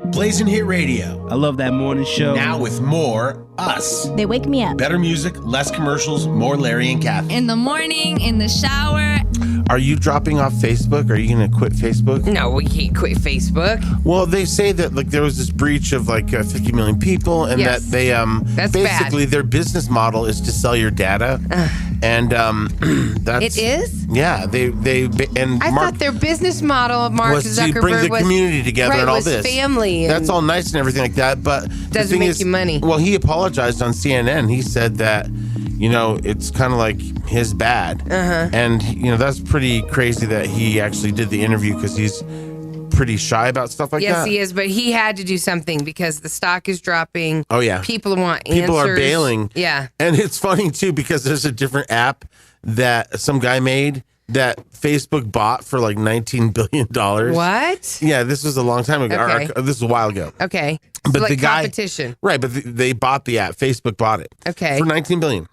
Blazing Hit Radio. I love that morning show. Now with more Us. They wake me up. Better music, less commercials, more Larry and Kathy. In the morning, in the shower. Are you dropping off Facebook? Are you going to quit Facebook? No, we can't quit Facebook. Well, they say that there was this breach of 50 million people, and Yes. that they That's basically bad. their business model is to sell your data, and that's It is? Yeah, I thought their business model, Mark was to Zuckerberg, bring the community together right, and all was this family. That's all nice and everything like that, but the Doesn't thing make is, you money. Well, he apologized on CNN. He said that it's kind of like his bad, and that's pretty crazy that he actually did the interview because he's pretty shy about stuff like that. Yes, he is, but he had to do something because the stock is dropping. Oh, yeah. People want answers. People are bailing. Yeah. And it's funny, too, because there's a different app that some guy made that Facebook bought for like $19 billion. What? Yeah, this was a long time ago. Okay. This was a while ago. Okay. But So like the guy, competition. right? But they bought the app. Facebook bought it. Okay. For $19 billion.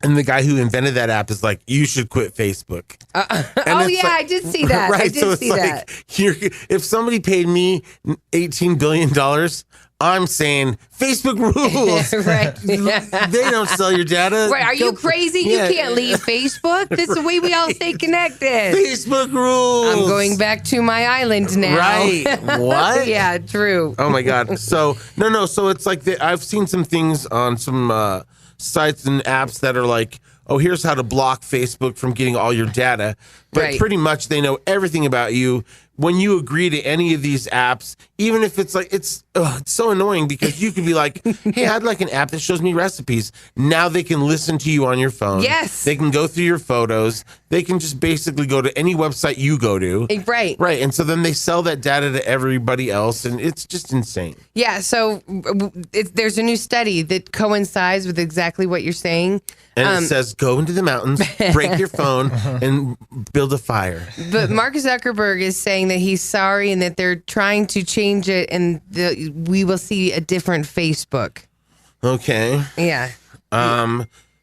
And the guy who invented that app is like, you should quit Facebook. Oh it's yeah, I did see that. Right, I did so it's see that. if somebody paid me $18 billion, I'm saying Facebook rules. Right. They don't sell your data. Right, are you crazy? Yeah. You can't leave Facebook. That's the way we all stay connected. Facebook rules. I'm going back to my island now. Right. What? Yeah, true. Oh my God. So no. So it's like I've seen some things on some sites and apps that are like, oh, here's how to block Facebook from getting all your data. But Right. pretty much they know everything about you. When you agree to any of these apps, even if it's like, it's so annoying because you could be like, hey, I'd like an app that shows me recipes. Now they can listen to you on your phone. Yes. They can go through your photos. They can just basically go to any website you go to. Right. Right. And so then they sell that data to everybody else. And it's just insane. Yeah, so there's a new study that coincides with exactly what you're saying. And it says, go into the mountains, break your phone, and build a fire. But Mark Zuckerberg is saying that he's sorry and that they're trying to change it and we will see a different Facebook. Okay. Yeah.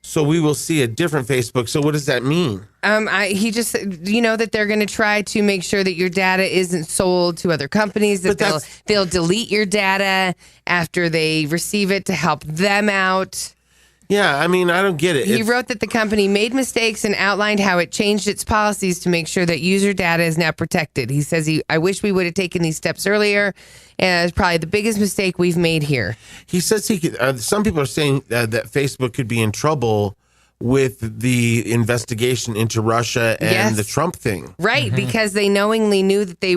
So we will see a different Facebook. So what does that mean? He just, that they're going to try to make sure that your data isn't sold to other companies, that they'll delete your data after they receive it to help them out. Yeah, I mean, I don't get it. He wrote that the company made mistakes and outlined how it changed its policies to make sure that user data is now protected. He says, I wish we would have taken these steps earlier. And it's probably the biggest mistake we've made here. He says he could. Some people are saying that Facebook could be in trouble with the investigation into Russia and Yes. the Trump thing. Right, because they knowingly knew that they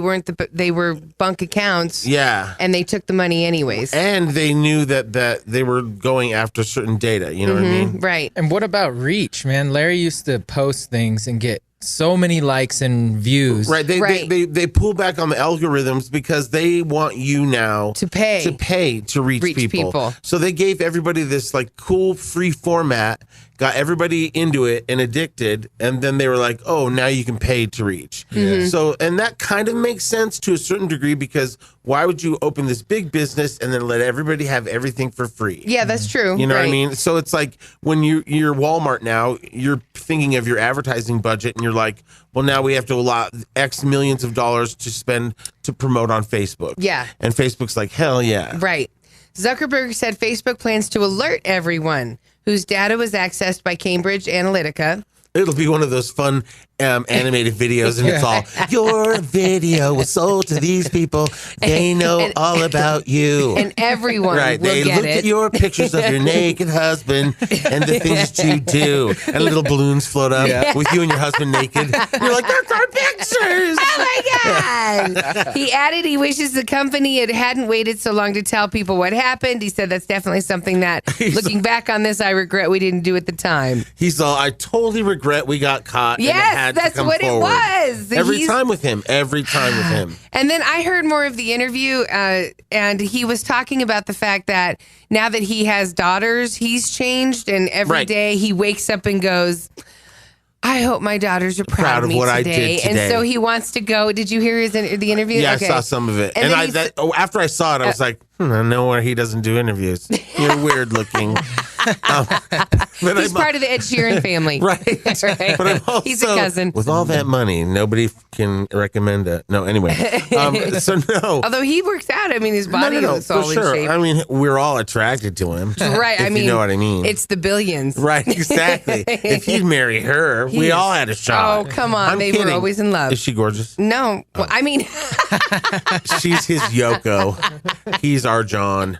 were bunk accounts. Yeah. And they took the money anyways. And they knew that they were going after certain data. You know what I mean? Right. And what about reach, man? Larry used to post things and get so many likes and views. Right. They pull back on the algorithms because they want you now to pay to reach people. So they gave everybody this like cool free format, got everybody into it and addicted, and then they were like, oh, now you can pay to reach. So, and that kind of makes sense to a certain degree because why would you open this big business and then let everybody have everything for free? Yeah, that's true. You know what I Right. mean? So it's like when you're Walmart now, you're thinking of your advertising budget and you're like, well, now we have to allot X millions of dollars to spend to promote on Facebook. Yeah. And Facebook's like, hell yeah. Right. Zuckerberg said Facebook plans to alert everyone whose data was accessed by Cambridge Analytica. It'll be one of those fun animated videos, and it's all, your video was sold to these people. They know all about you. And everyone right. will They get looked it. at your pictures of your naked husband and the things that you do. And little balloons float up with you and your husband naked. You're like, that's our pictures. Oh my God. He added he wishes the company hadn't waited so long to tell people what happened. He said that's definitely something that, looking back on this, I regret we didn't do at the time. He's all, I totally regret we got caught. Yes, and it had that's to come what forward. it was. Every time with him. And then I heard more of the interview, and he was talking about the fact that now that he has daughters, he's changed, and every day he wakes up and goes, I hope my daughters are proud of me what today. I did today. And so he wants to go. Did you hear the interview? Yeah, Okay. I saw some of it. And And after I saw it, I was like, I know where he doesn't do interviews. You're weird looking. But He's part of the Ed Sheeran family. Right. Right. But I'm also, He's a cousin. with all that money, nobody can recommend it. No, anyway. So no. Although he works out. I mean, his body looks for all in sure. shape. I mean, we're all attracted to him. Right. If I mean, you know what I mean. It's the billions. Right, exactly. If he'd marry her, we all had a shot. Oh, come on. I'm They kidding. were always in love. Is she gorgeous? No. Well, I mean, She's his Yoko. He's our John.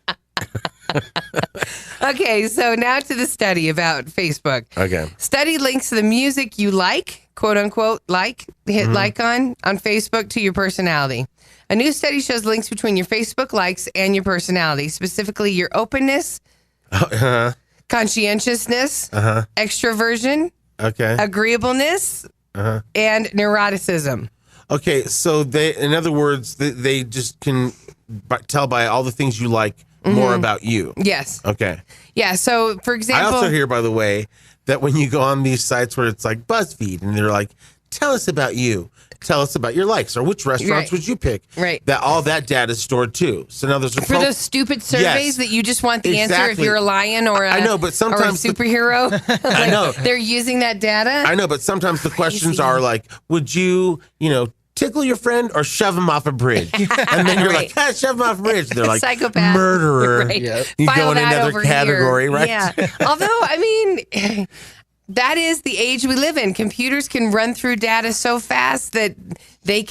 okay. So now to the study about Facebook. Okay. Study links the music you like, quote unquote, hit like on Facebook to your personality. A new study shows links between your Facebook likes and your personality, specifically your openness, conscientiousness, extroversion, Okay. agreeableness, and neuroticism. Okay, so in other words, they just can tell by all the things you like more about you. Yes. Okay. Yeah. So, for I example, also hear, by the way, that when you go on these sites where it's like BuzzFeed and they're like, tell us about you. Tell us about your likes or which restaurants Right. would you pick? Right. That all that data is stored too. So now there's a for those stupid surveys Yes. that you just want the answer if Exactly. you're a lion or a, I know, but sometimes or a superhero. I know. They're using that data. I know, but sometimes the questions are like, would you, tickle your friend or shove him off a bridge? And then you're Right. like, shove him off a bridge. They're like, Psychopath. murderer. Right. Yep. You File go in that another over category, here. right? Yeah. Although, I mean, that is the age we live in. Computers can run through data so fast that they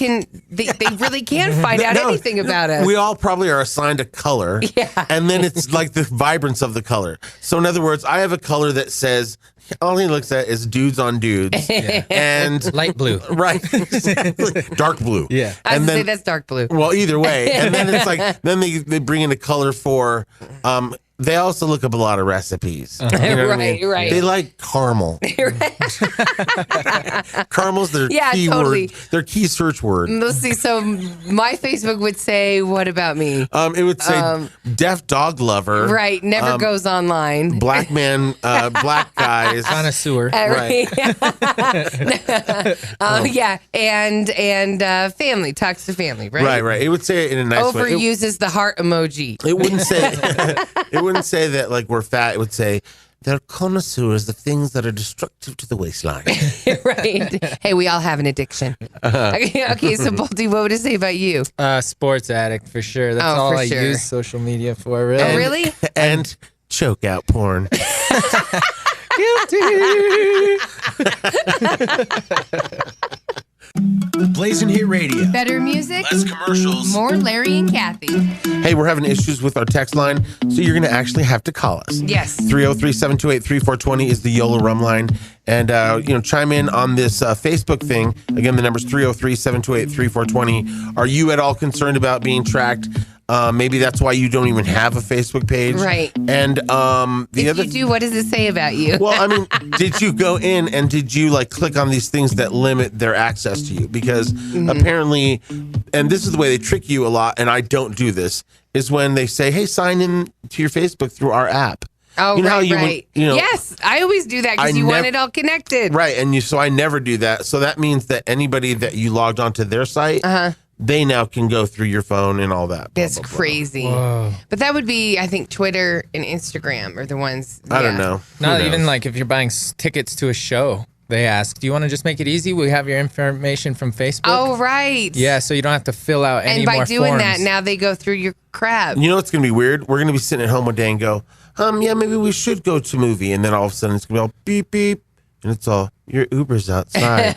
really can find out No, anything about us. We all probably are assigned a color. Yeah. And then it's like the vibrance of the color. So in other words, I have a color that says, all he looks at is dudes on dudes. And Light blue. right. Exactly. Dark blue. Yeah. I was And gonna say then, that's dark blue. well, either way. And then it's like, then they bring in a color for, they also look up a lot of recipes. You know what I mean? Right. They like caramel. Caramel's their Yeah, key totally. word, their key search word. Let's see. So my Facebook would say, "What about me?" It would say deaf dog lover. Right. Never goes online. Black man, black guys. Connoisseur. Right. Yeah, and family talks to family, right? Right. It would say it in a nice way. Overuses the heart emoji. It wouldn't say it wouldn't say that like we're fat. It would say they're connoisseurs of things that are destructive to the waistline. Right. Hey, we all have an addiction. Okay, so Bolty, what would it say about you? Sports addict for sure. That's Oh, all for I sure. use social media for. Really. Oh, really? And choke out porn. Blazing Hit Radio. Better music, Less commercials. more Larry and Kathy. Hey, we're having issues with our text line, so you're going to actually have to call us. Yes. 303-728-3420 is the YOLO Rum line. And, chime in on this Facebook thing. Again, the number's 303-728-3420. Are you at all concerned about being tracked? Maybe that's why you don't even have a Facebook page. Right. And If you do, what does it say about you? well, I mean, did you go in and did you like click on these things that limit their access to you? Because apparently, and this is the way they trick you a lot, and I don't do this, is when they say, hey, sign in to your Facebook through our app. Oh, You know how right, you would- right. you know- Yes, I always do that because I you want nev- it all connected. Right. And so I never do that. So that means that anybody that you logged onto their site, they now can go through your phone and all that. blah, That's blah, blah. crazy. But that would be, I think, Twitter and Instagram are the ones. I don't yeah. know. Not Who even knows? like if you're buying tickets to a show, they ask, do you want to just make it easy? We have your information from Facebook. Oh, right. Yeah, so you don't have to fill out any And by more doing forms. that, now they go through your crap. You know what's going to be weird? We're going to be sitting at home one day and go, yeah, maybe we should go to a movie. And then all of a sudden it's going to be all beep, beep. And it's all, your Uber's outside.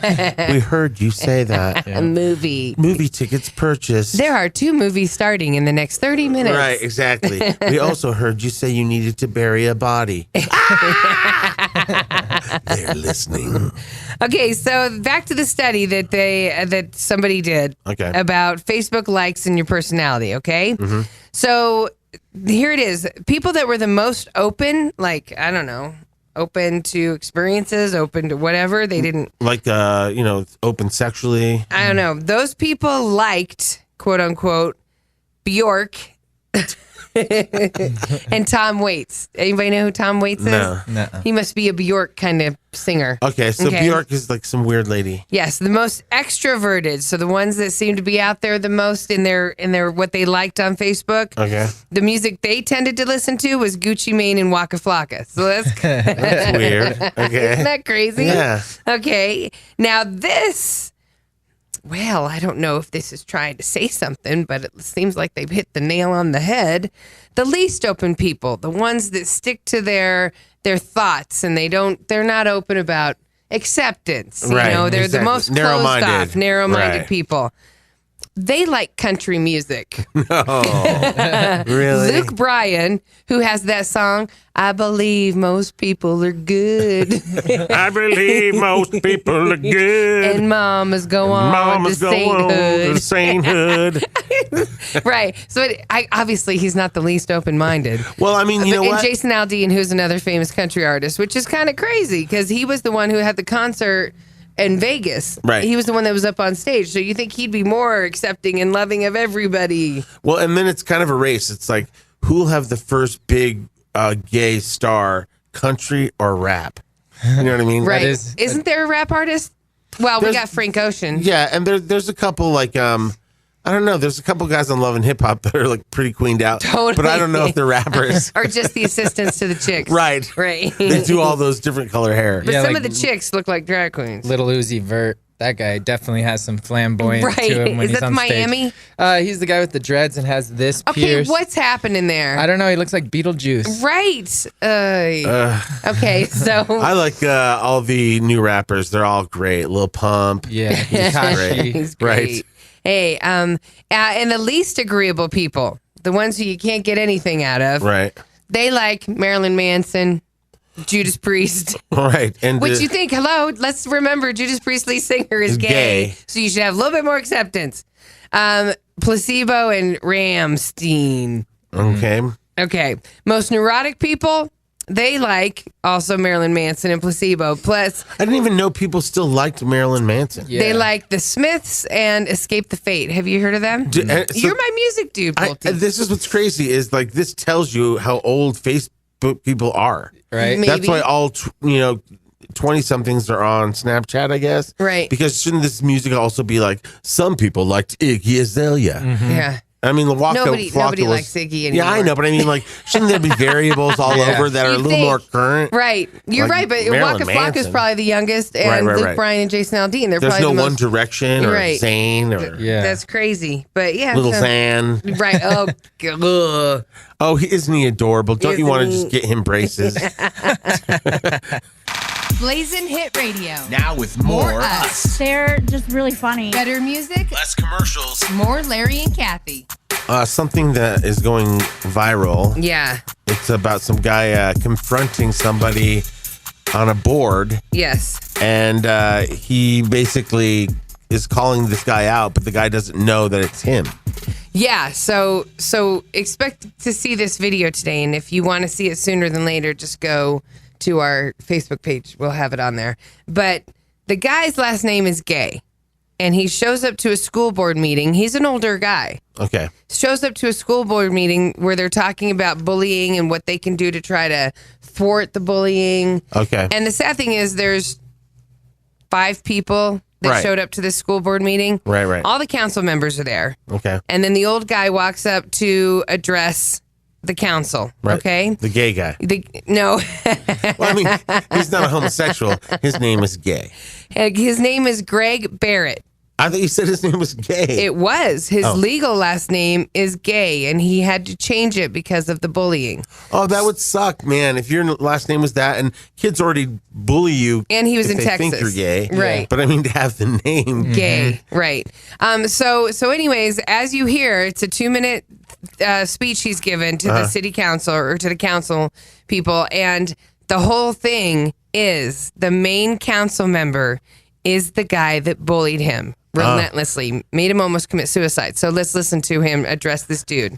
We heard you say that. A movie. Movie tickets purchased. There are 2 movies starting in the next 30 minutes. Right, exactly. We also heard you say you needed to bury a body. They're listening. Okay, so back to the study that somebody did Okay. about Facebook likes and your personality, okay? So here it is. People that were the most open, like, I don't know, open to experiences, open to whatever, they didn't, Like, open sexually. I don't know. Those people liked, quote unquote, Bjork And Tom Waits. Anybody know who Tom Waits is? No. He must be a Bjork kind of singer. Okay, so Bjork is like some weird lady. Yes, the most extroverted. So the ones that seem to be out there the most in their what they liked on Facebook. Okay. The music they tended to listen to was Gucci Mane and Waka Flocka. So That's weird. Okay. Isn't that crazy? Yeah. Okay. Now this, well, I don't know if this is trying to say something, but it seems like they've hit the nail on the head. The least open people, the ones that stick to their thoughts and they're not open about acceptance. Right, You know, they're the exactly. most closed Narrow-minded. off, narrow-minded Right. people. They like country music. Oh, really? Luke Bryan, who has that song, I believe most people are good. I believe most people are good. And mamas go on Mamas to go on to sainthood. sainthood. Right. So obviously he's not the least open-minded. Well, I mean, you know And what? Jason Aldean, who's another famous country artist, which is kind of crazy because he was the one who had the concert in Vegas. Right. He was the one that was up on stage. So you think he'd be more accepting and loving of everybody. Well, and then it's kind of a race. It's like, who'll have the first big gay star, country or rap? You know what I mean? Right. is- Isn't there a rap artist? Well, we There's- got Frank Ocean. Yeah, and there's a couple like I don't know. There's a couple guys on Love and Hip Hop that are like pretty queened out. Totally. But I don't know if they're rappers. Or just the assistants to the chicks. Right. Right. They do all those different color hair. But Yeah, some like of the chicks look like drag queens. Little Uzi Vert. That guy definitely has some flamboyant Right. to him when Is he's that on Miami? stage. He's the guy with the dreads and has this Okay, pierced. what's happening there? I don't know. He looks like Beetlejuice. Right. Okay, so I like all the new rappers. They're all great. Lil Pump. Yeah, Tekashi. he's great. Right. Hey, and the least agreeable people, the ones who you can't get anything out of, Right. they like Marilyn Manson, Judas Priest. Right. And Which you think, hello, let's remember Judas Priest lead singer is gay, so you should have a little bit more acceptance. Placebo and Rammstein. okay. Okay. Most neurotic people, they like also Marilyn Manson and Placebo. Plus, I didn't even know people still liked Marilyn Manson. Yeah. they like the Smiths and Escape the Fate. Have you heard of them? So You're my music dude, Pulte. this is what's crazy is like this tells you how old Facebook people are. Right? Maybe. That's why all 20 somethings are on Snapchat, I guess. Right. Because shouldn't this music also be like some people liked Iggy Azalea? Yeah. I mean, the Waka Nobody Flocka likes Iggy anymore. Yeah, I know, but I mean, like, shouldn't there be variables all over that are a You little think- more current? Right. You're Like right, but Marilyn Waka Flocka is Manson. probably the youngest, and Right, Luke right. Bryan and Jason Aldean. They're There's probably no the One most. Direction or Right. Zayn or Yeah. That's crazy. But yeah. Little so- Xan. Right. Oh, ugh. Oh, isn't he adorable? Don't you Isn't want to he? just get him braces? Blazing Hit Radio. Now with more us. They're just really funny. Better music, Less commercials. more Larry and Kathy. Something that is going viral. Yeah. It's about some guy confronting somebody on a board, Yes. and he basically is calling this guy out, but the guy doesn't know that it's him. Yeah. So expect to see this video today, and if you want to see it sooner than later, just go to our Facebook page. We'll have it on there. But the guy's last name is Gay, and he shows up to a school board meeting. He's an older guy. Okay. Shows up to a school board meeting where they're talking about bullying and what they can do to try to thwart the bullying. Okay. And the sad thing is there's 5 people that Right. showed up to this school board meeting. Right. All the council members are there. Okay. And then the old guy walks up to address the council. Right. Okay? The gay guy. No. Well, I mean, he's not a homosexual. His name is gay. His name is Greg Barrett. I thought you said his name was gay. It was. His Oh. legal last name is Gay, and he had to change it because of the bullying. Oh, that would suck, man. If your last name was that, and kids already bully you, And he was if in they Texas. think you're gay, Right. But I mean, to have the name, Gay, right? So anyways, as you hear, it's a 2-minute speech he's given to the city council or to the council people, and the whole thing is the main council member is the guy that bullied him relentlessly, made him almost commit suicide. So let's listen to him address this dude.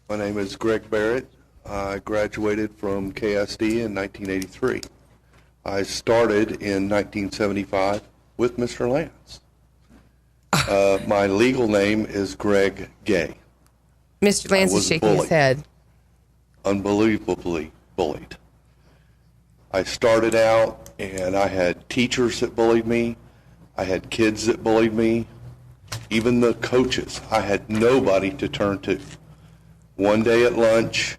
My name is Greg Barrett. I graduated from KSD in 1983. I started in 1975 with Mr. Lance. My legal name is Greg Gay. Mr. Lance I was is shaking his bullied. head. Unbelievably bullied. I started out and I had teachers that bullied me. I had kids that bullied me. Even the coaches. I had nobody to turn to. One day at lunch,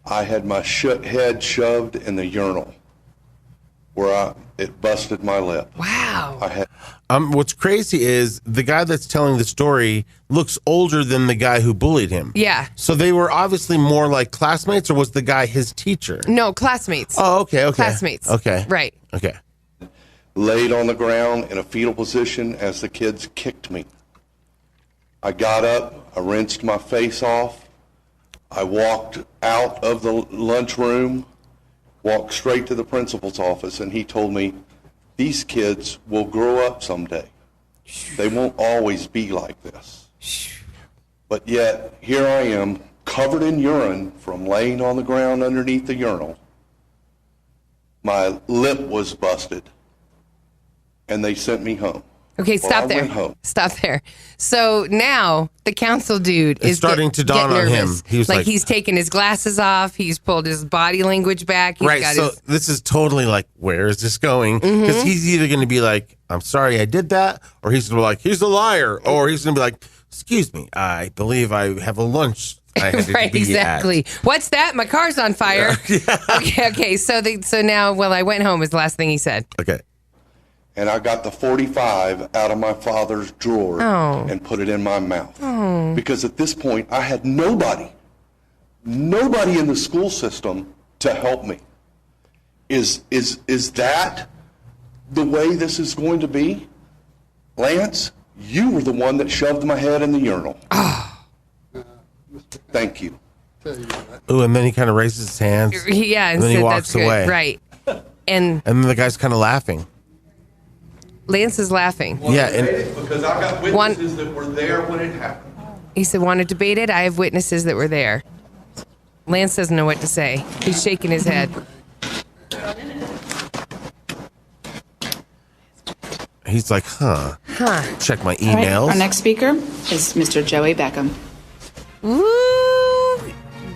I had my head shoved in the urinal where it busted my lip. Wow. I had What's crazy is the guy that's telling the story looks older than the guy who bullied him. Yeah. So they were obviously more like classmates, or was the guy his teacher? No, classmates. Oh, okay. Classmates. Okay. Right. Okay. laid on the ground in a fetal position as the kids kicked me. I got up, I rinsed my face off, I walked out of the lunchroom, walked straight to the principal's office, and he told me, these kids will grow up someday. They won't always be like this. But yet, here I am, covered in urine from laying on the ground underneath the urinal. My lip was busted, and they sent me home. Okay, Well, stop I there. went home. Stop there. So now the council dude It's is starting to dawn on him. nervous. He was like- he's taken his glasses off. He's pulled his body language back. He's Right. got So his, this is totally like, where is this going? Because he's either going to be like, I'm sorry I did that, or he's going to be like, he's a liar, or he's going to be like, excuse me, I believe I have a lunch I had to right, be exactly. What's that? My car's on fire. Okay. So now, I went home is the last thing he said. at. Okay. And I got the 45 out of my father's drawer and put it in my mouth. Because at this point, I had nobody in the school system to help me. Is that the way this is going to be? Lance, you were the one that shoved my head in the urinal. Thank you. Ooh, and then he kind of raises his hands. Yeah, and then he said walks that's good. away. Right. And And then the guy's kind of laughing. Lance is laughing. Yeah, and Because I got witnesses that were there when it happened. He said, want to debate it? I have witnesses that were there. Lance doesn't know what to say. He's shaking his head. he's like, check my All right, emails. our next speaker is Mr. Joey Beckham. Woo!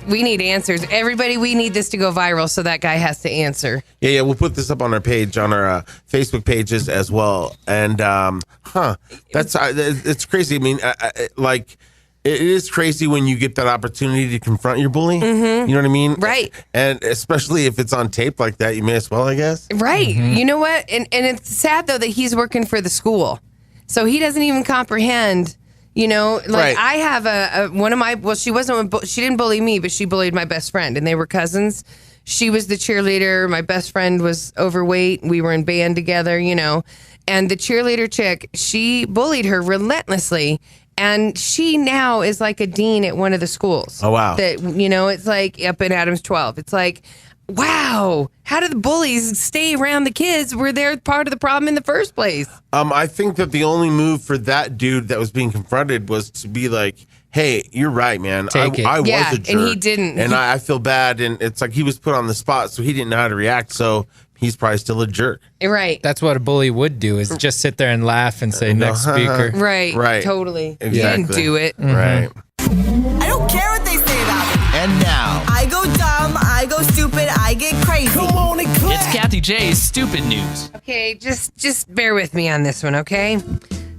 We need answers. Everybody, we need this to go viral, so that guy has to answer. Yeah, we'll put this up on our page, on our Facebook pages as well. And that's it's crazy. I mean, it is crazy when you get that opportunity to confront your bully. You know what I mean? Right. And especially if it's on tape like that, you may as well, I guess. Right. You know what? And it's sad, though, that he's working for the school. So he doesn't even comprehend, you know, like Right. I have one of my, well, she didn't bully me, but she bullied my best friend, and they were cousins. She was the cheerleader. My best friend was overweight. We were in band together, you know, and the cheerleader chick, she bullied her relentlessly. And she now is like a dean at one of the schools. Oh, wow. That, you know, it's like up in Adams 12. It's like, wow, how do the bullies stay around the kids where they're part of the problem in the first place? I think that the only move for that dude that was being confronted was to be like, hey, you're right, man. Take it. I was Yeah, a and jerk. he didn't. And I feel bad. And it's like he was put on the spot, so he didn't know how to react. So he's probably still a jerk. Right. That's what a bully would do, is just sit there and laugh and say, next speaker. Right. Right. Totally. You Exactly. didn't do it. Right. I don't care what they say about me. And now, I go dumb, I go stupid, I get crazy. Come on and clap. it's Kathy J's Stupid News. Okay, just bear with me on this one, okay?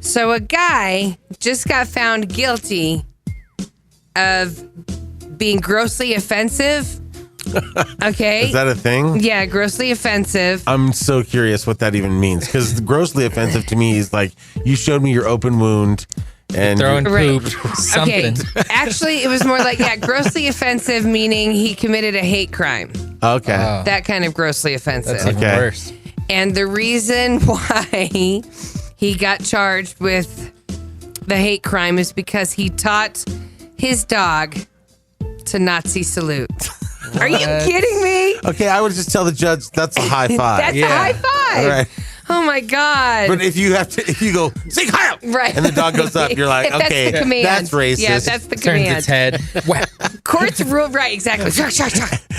So a guy just got found guilty of being grossly offensive. Okay. Is that a thing? Yeah, grossly offensive. I'm so curious what that even means, because grossly offensive to me is like, you showed me your open wound and Throwing Right. poop, something. Okay. Actually, it was more like, grossly offensive, meaning he committed a hate crime. okay. That kind of grossly offensive. That's even Okay. worse. And the reason why he got charged with the hate crime is because he taught his dog to Nazi salute. Are you kidding me? Okay, I would just tell the judge that's a high five. That's a high five. Right. Oh my God. But if you go, sing Heil! Right. And the dog goes up, you're like, That's okay, the command. that's racist. Yeah, that's the Turns command. its head. Whap. Courts rule, right, exactly.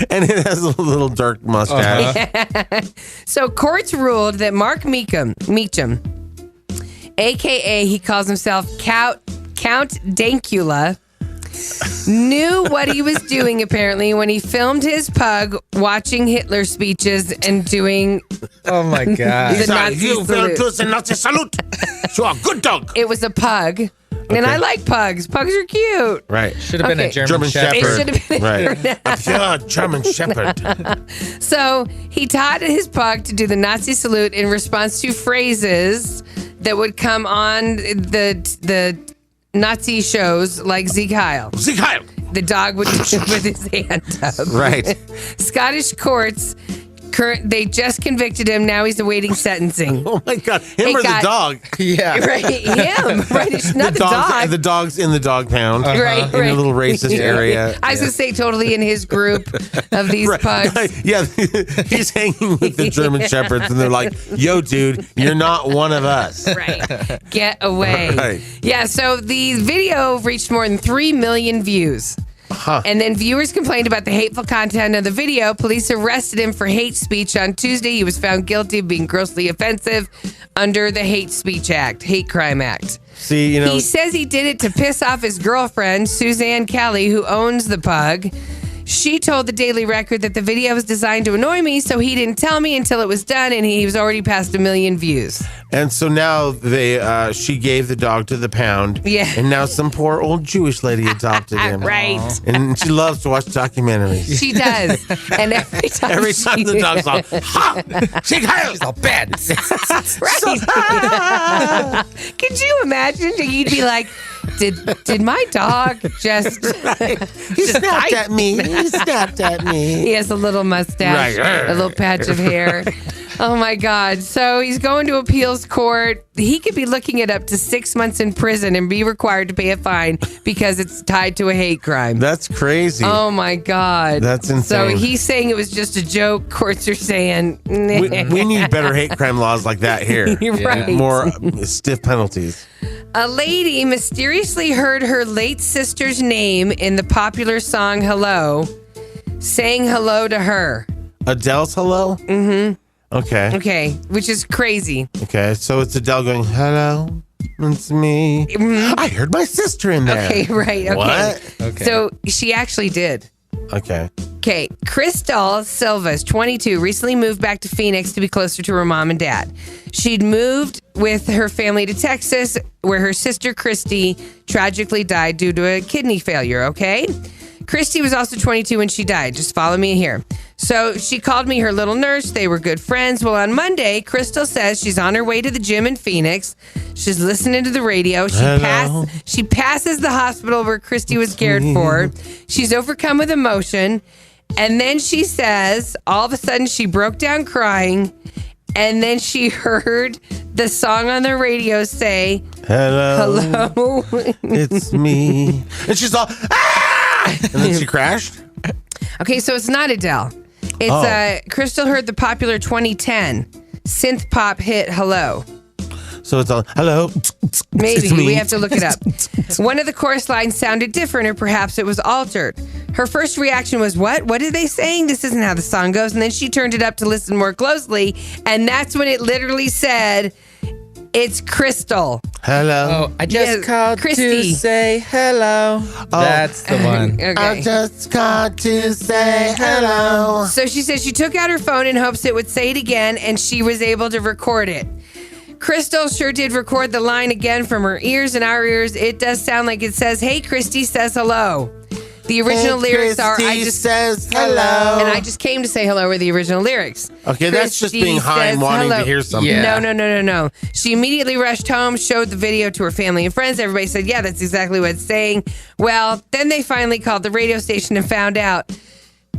And it has a little dark mustache. So courts ruled that Mark Meacham, a.k.a. he calls himself Count Dankula, knew what he was doing apparently when he filmed his pug watching Hitler speeches and doing Oh my God. the Nazi salute. the Nazi salute. So a good dog. It was a pug. And I like pugs. Pugs are cute. Right. Should have been a Okay. German Shepherd. It should have been Right. A pure German Shepherd. So he taught his pug to do the Nazi salute in response to phrases that would come on the Nazi shows like Sieg Heil. Sieg Heil. The dog would do it with his hand up. Right. Scottish courts, they just convicted him. Now he's awaiting sentencing. Oh my God. Him It or the got- dog? Yeah. Right, him. Right, it's not the dog. The dog's in the dog pound. Right, In a right. little racist area. I was going to say totally in his group of these pugs. Yeah, he's hanging with the German Shepherds, and they're like, "Yo, dude, you're not one of us." Right. Get away. Right. Yeah, so the video reached more than 3 million views. And then viewers complained about the hateful content of the video. Police arrested him for hate speech on Tuesday. He was found guilty of being grossly offensive under the Hate Speech Act, Hate Crime Act. See, you know, He says he did it to piss off his girlfriend, Suzanne Kelly, who owns the pug. She told the Daily Record that the video was designed to annoy me, so he didn't tell me until it was done, and he was already past 1 million views. and so now she gave the dog to the pound. Yeah. And now some poor old Jewish lady adopted him. Right. And she loves to watch documentaries. She does. And every time, Every time the dog's like, ha! Sieg Heil! He's all bad. Right. Could you imagine? You'd be like, did my dog just... He snapped at me. He snapped at me. He has a little mustache, Right. a little patch of hair. Oh my God. So he's going to appeals court. He could be looking at up to 6 months in prison and be required to pay a fine because it's tied to a hate crime. That's crazy. Oh my God. That's So insane. he's saying it was just a joke. Courts are saying, We need better hate crime laws like that here. You're right. More stiff penalties. A lady mysteriously heard her late sister's name in the popular song Hello, saying hello to her. Adele's hello? Mm-hmm. Okay. Okay, which is crazy. Okay. So it's Adele going, hello, it's me. I heard my sister in there. Okay, right. Okay. What? Okay. So she actually did. Okay. Okay, Crystal Silva is 22, recently moved back to Phoenix to be closer to her mom and dad. She'd moved with her family to Texas, where her sister Christy tragically died due to a kidney failure, okay? Christy was also 22 when she died. Just follow me here. So she called me her little nurse. They were good friends. Well, on Monday, Crystal says she's on her way to the gym in Phoenix. She's listening to the radio. She passes the hospital where Christy was cared for. She's overcome with emotion. And then she says, all of a sudden, she broke down crying. And then she heard the song on the radio say, Hello. It's me. And she's all, ah! And then she crashed. Okay, so it's not Adele. It's Crystal heard the popular 2010 synth pop hit Hello. So it's all, hello. Maybe. It's me. We have to look it up. One of the chorus lines sounded different, or perhaps it was altered. Her first reaction was, what? What are they saying? This isn't how the song goes. And then she turned it up to listen more closely. And that's when it literally said, it's Crystal. Hello. Oh, I just Yeah, called Christy. to say hello. That's the one. Okay. I just got to say hello. So she says she took out her phone in hopes it would say it again, and she was able to record it. Crystal sure did record the line again from her ears and our ears. It does sound like it says, hey, Christy says hello. The original lyrics are, I just says hello. and I just came to say hello were the original lyrics. Okay, that's just Christy being high and says wanting hello. to hear something. Yeah. No. She immediately rushed home, showed the video to her family and friends. Everybody said, yeah, that's exactly what it's saying. Well, then they finally called the radio station and found out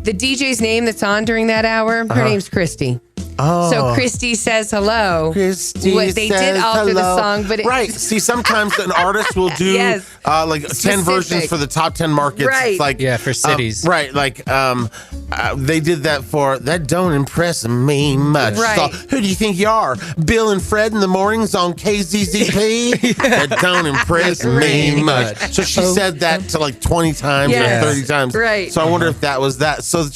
the DJ's name that's on during that hour, her name's Christy. Oh. So Christy says hello. Christy They did says alter the hello. song, but right. See, sometimes an artist will do Yes. like 10 Specific. versions for the top 10 markets. Right. It's like Yeah, for cities. right. Like they did that for that don't impress me much. Right. So, who do you think you are? Bill and Fred in the mornings on KZZP? That don't impress me Right. much. So she said that to like 20 times Yes. or 30 times. Right. So I wonder if that was that. So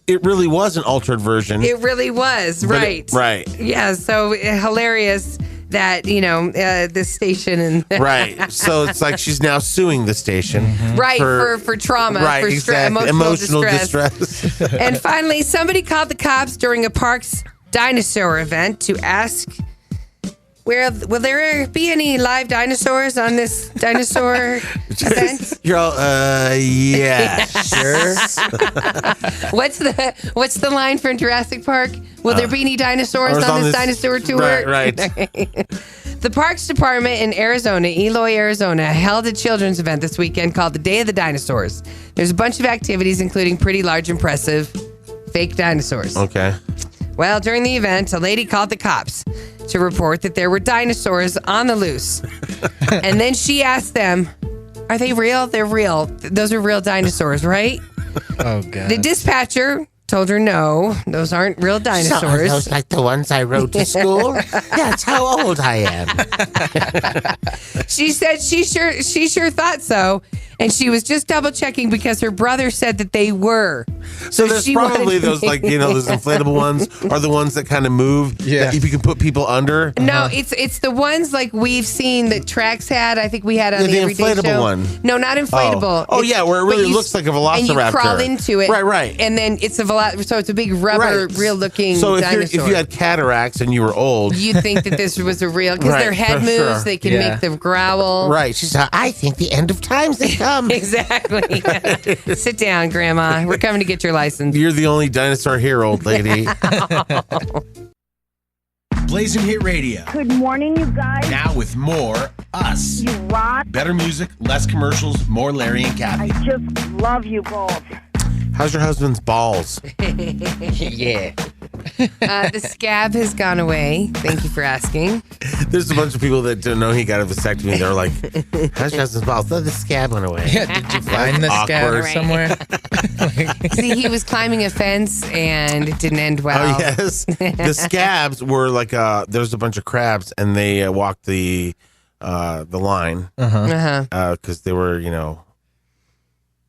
it really was an altered version. It really was, But right. right. Yeah, so hilarious. that the station and Right. So it's like she's now suing the station. right for trauma, Right, for exactly. emotional distress. And finally, somebody called the cops during a park's dinosaur event to ask, will there be any live dinosaurs on this dinosaur event? You're all, yeah, sure. What's the line from Jurassic Park? Will there be any dinosaurs on this dinosaur tour? Right. The Parks Department in Arizona, Eloy, Arizona, held a children's event this weekend called the Day of the Dinosaurs. There's a bunch of activities, including pretty large, impressive fake dinosaurs. Okay. Well, during the event, a lady called the cops to report that there were dinosaurs on the loose. And then she asked them, are they real? They're real. Those are real dinosaurs, right? Oh, God. The dispatcher told her no, those aren't real So are dinosaurs. those like the ones I rode to school? That's how old I am. She said she sure thought so, and she was just double checking because her brother said that they were. So there's she probably wanted- those those inflatable ones are the ones that kind of move. Yeah. That if you can put people under. No, it's the ones like we've seen that Trax had. I think we had on Yeah, the the Everyday inflatable Show. one. No, not inflatable. Oh, yeah, where it but really looks like a velociraptor. And you crawl into it. Right. And then it's so it's a big rubber, Right. real looking So dinosaur. if you had cataracts and you were old. You'd think that this was a real, because Right, their head for moves, sure. they can Yeah. make them growl. Right. She's like, I think the end of times has come. Exactly. Sit down, Grandma. We're coming to get your license. You're the only dinosaur here, old lady. Blazing Hit Radio. Good morning, you guys. Now with more us. You rock. Better music, less commercials, more Larry and I Kathy. just love you both. How's your husband's balls? Yeah. The scab has gone away. Thank you for asking. There's a bunch of people that don't know he got a vasectomy. They're like, how's your husband's balls? Oh, the scab went away. Yeah, did you find the scab Awkward. somewhere? See, he was climbing a fence and it didn't end well. Oh, yes. The scabs were like, there's a bunch of crabs and they walked the line Uh-huh. because they were,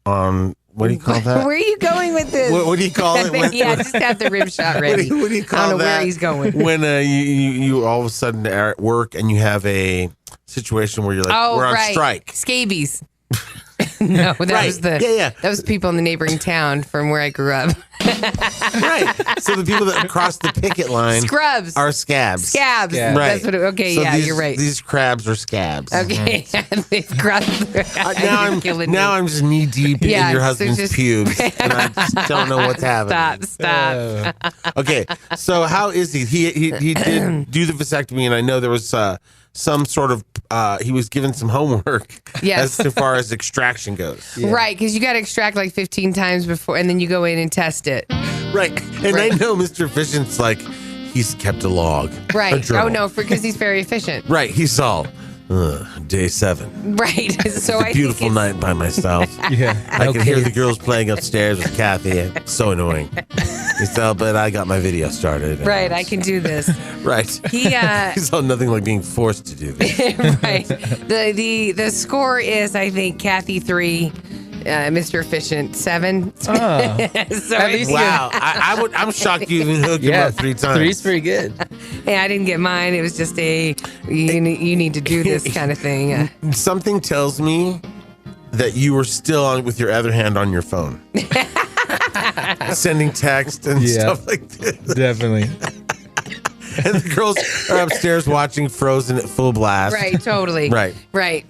on, what do you call that? Where are you going with this? What do you call it? When- Yeah, just have the rim shot ready. What do you call I don't know that? where he's going. When you all of a sudden are at work and you have a situation where you're like, Oh, we're on right. strike. Scabies. No, that Right. was the Yeah. that was people in the neighboring town from where I grew up. Right. So the people that cross the picket line Scrubs. are scabs. Scabs. Yeah. Right. That's what okay, So yeah, these- you're right. These crabs are scabs. Okay. They've crossed Now I'm just knee deep Yeah, in your so husband's just- pubes, and I just don't know what's happening. Stop. Okay, so how is he? He did do the vasectomy, and I know there was some sort of he was given some homework Yes. as far as extraction goes. Right, because you got to extract like 15 times before, and then you go in and test it. Right, and I know Mr. Efficient's like he's kept a log. a Right. journal. Oh no, because he's very efficient. Right, he's all day 7. Right. So I think Beautiful it's- night by myself. Yeah. I can hear the girls playing upstairs with Kathy. It's so annoying. He's all, but I got my video started. Right, I can do this. Right. He He's all nothing like being forced to do this. right. The score is I think Kathy 3, Mr. Efficient 7. Oh. So At least Wow. I'm shocked you even hooked him up 3 times. 3's pretty good. I didn't get mine. It was just you need to do this kind of thing. Something tells me that you were still on with your other hand on your phone. Sending text and Yeah. stuff like this. Definitely. And the girls are upstairs watching Frozen at full blast. Right, totally. Right. Right.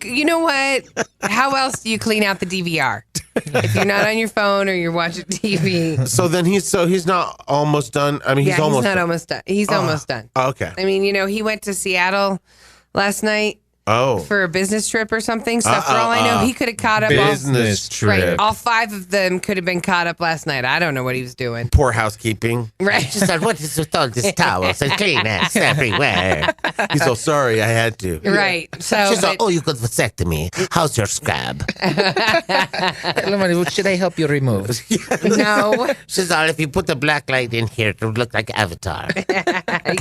You know what? How else do you clean out the DVR? If you're not on your phone or you're watching TV. So then he's not almost done. I mean, he's Yeah, almost he's not done. almost done. He's almost done. Oh, okay. I mean, he went to Seattle last night Oh. for a business trip or something. So for all I know, he could have caught up. Business Right. trip. All 5 of them could have been caught up last night. I don't know what he was doing. Poor housekeeping. Right. She said, what is with all this towels and Kleenex everywhere? He's so sorry, I had to. Right. So She's like, but- oh, you got vasectomy. How's your scab? What should I help you remove? no. She's all, if you put the black light in here, it would look like Avatar.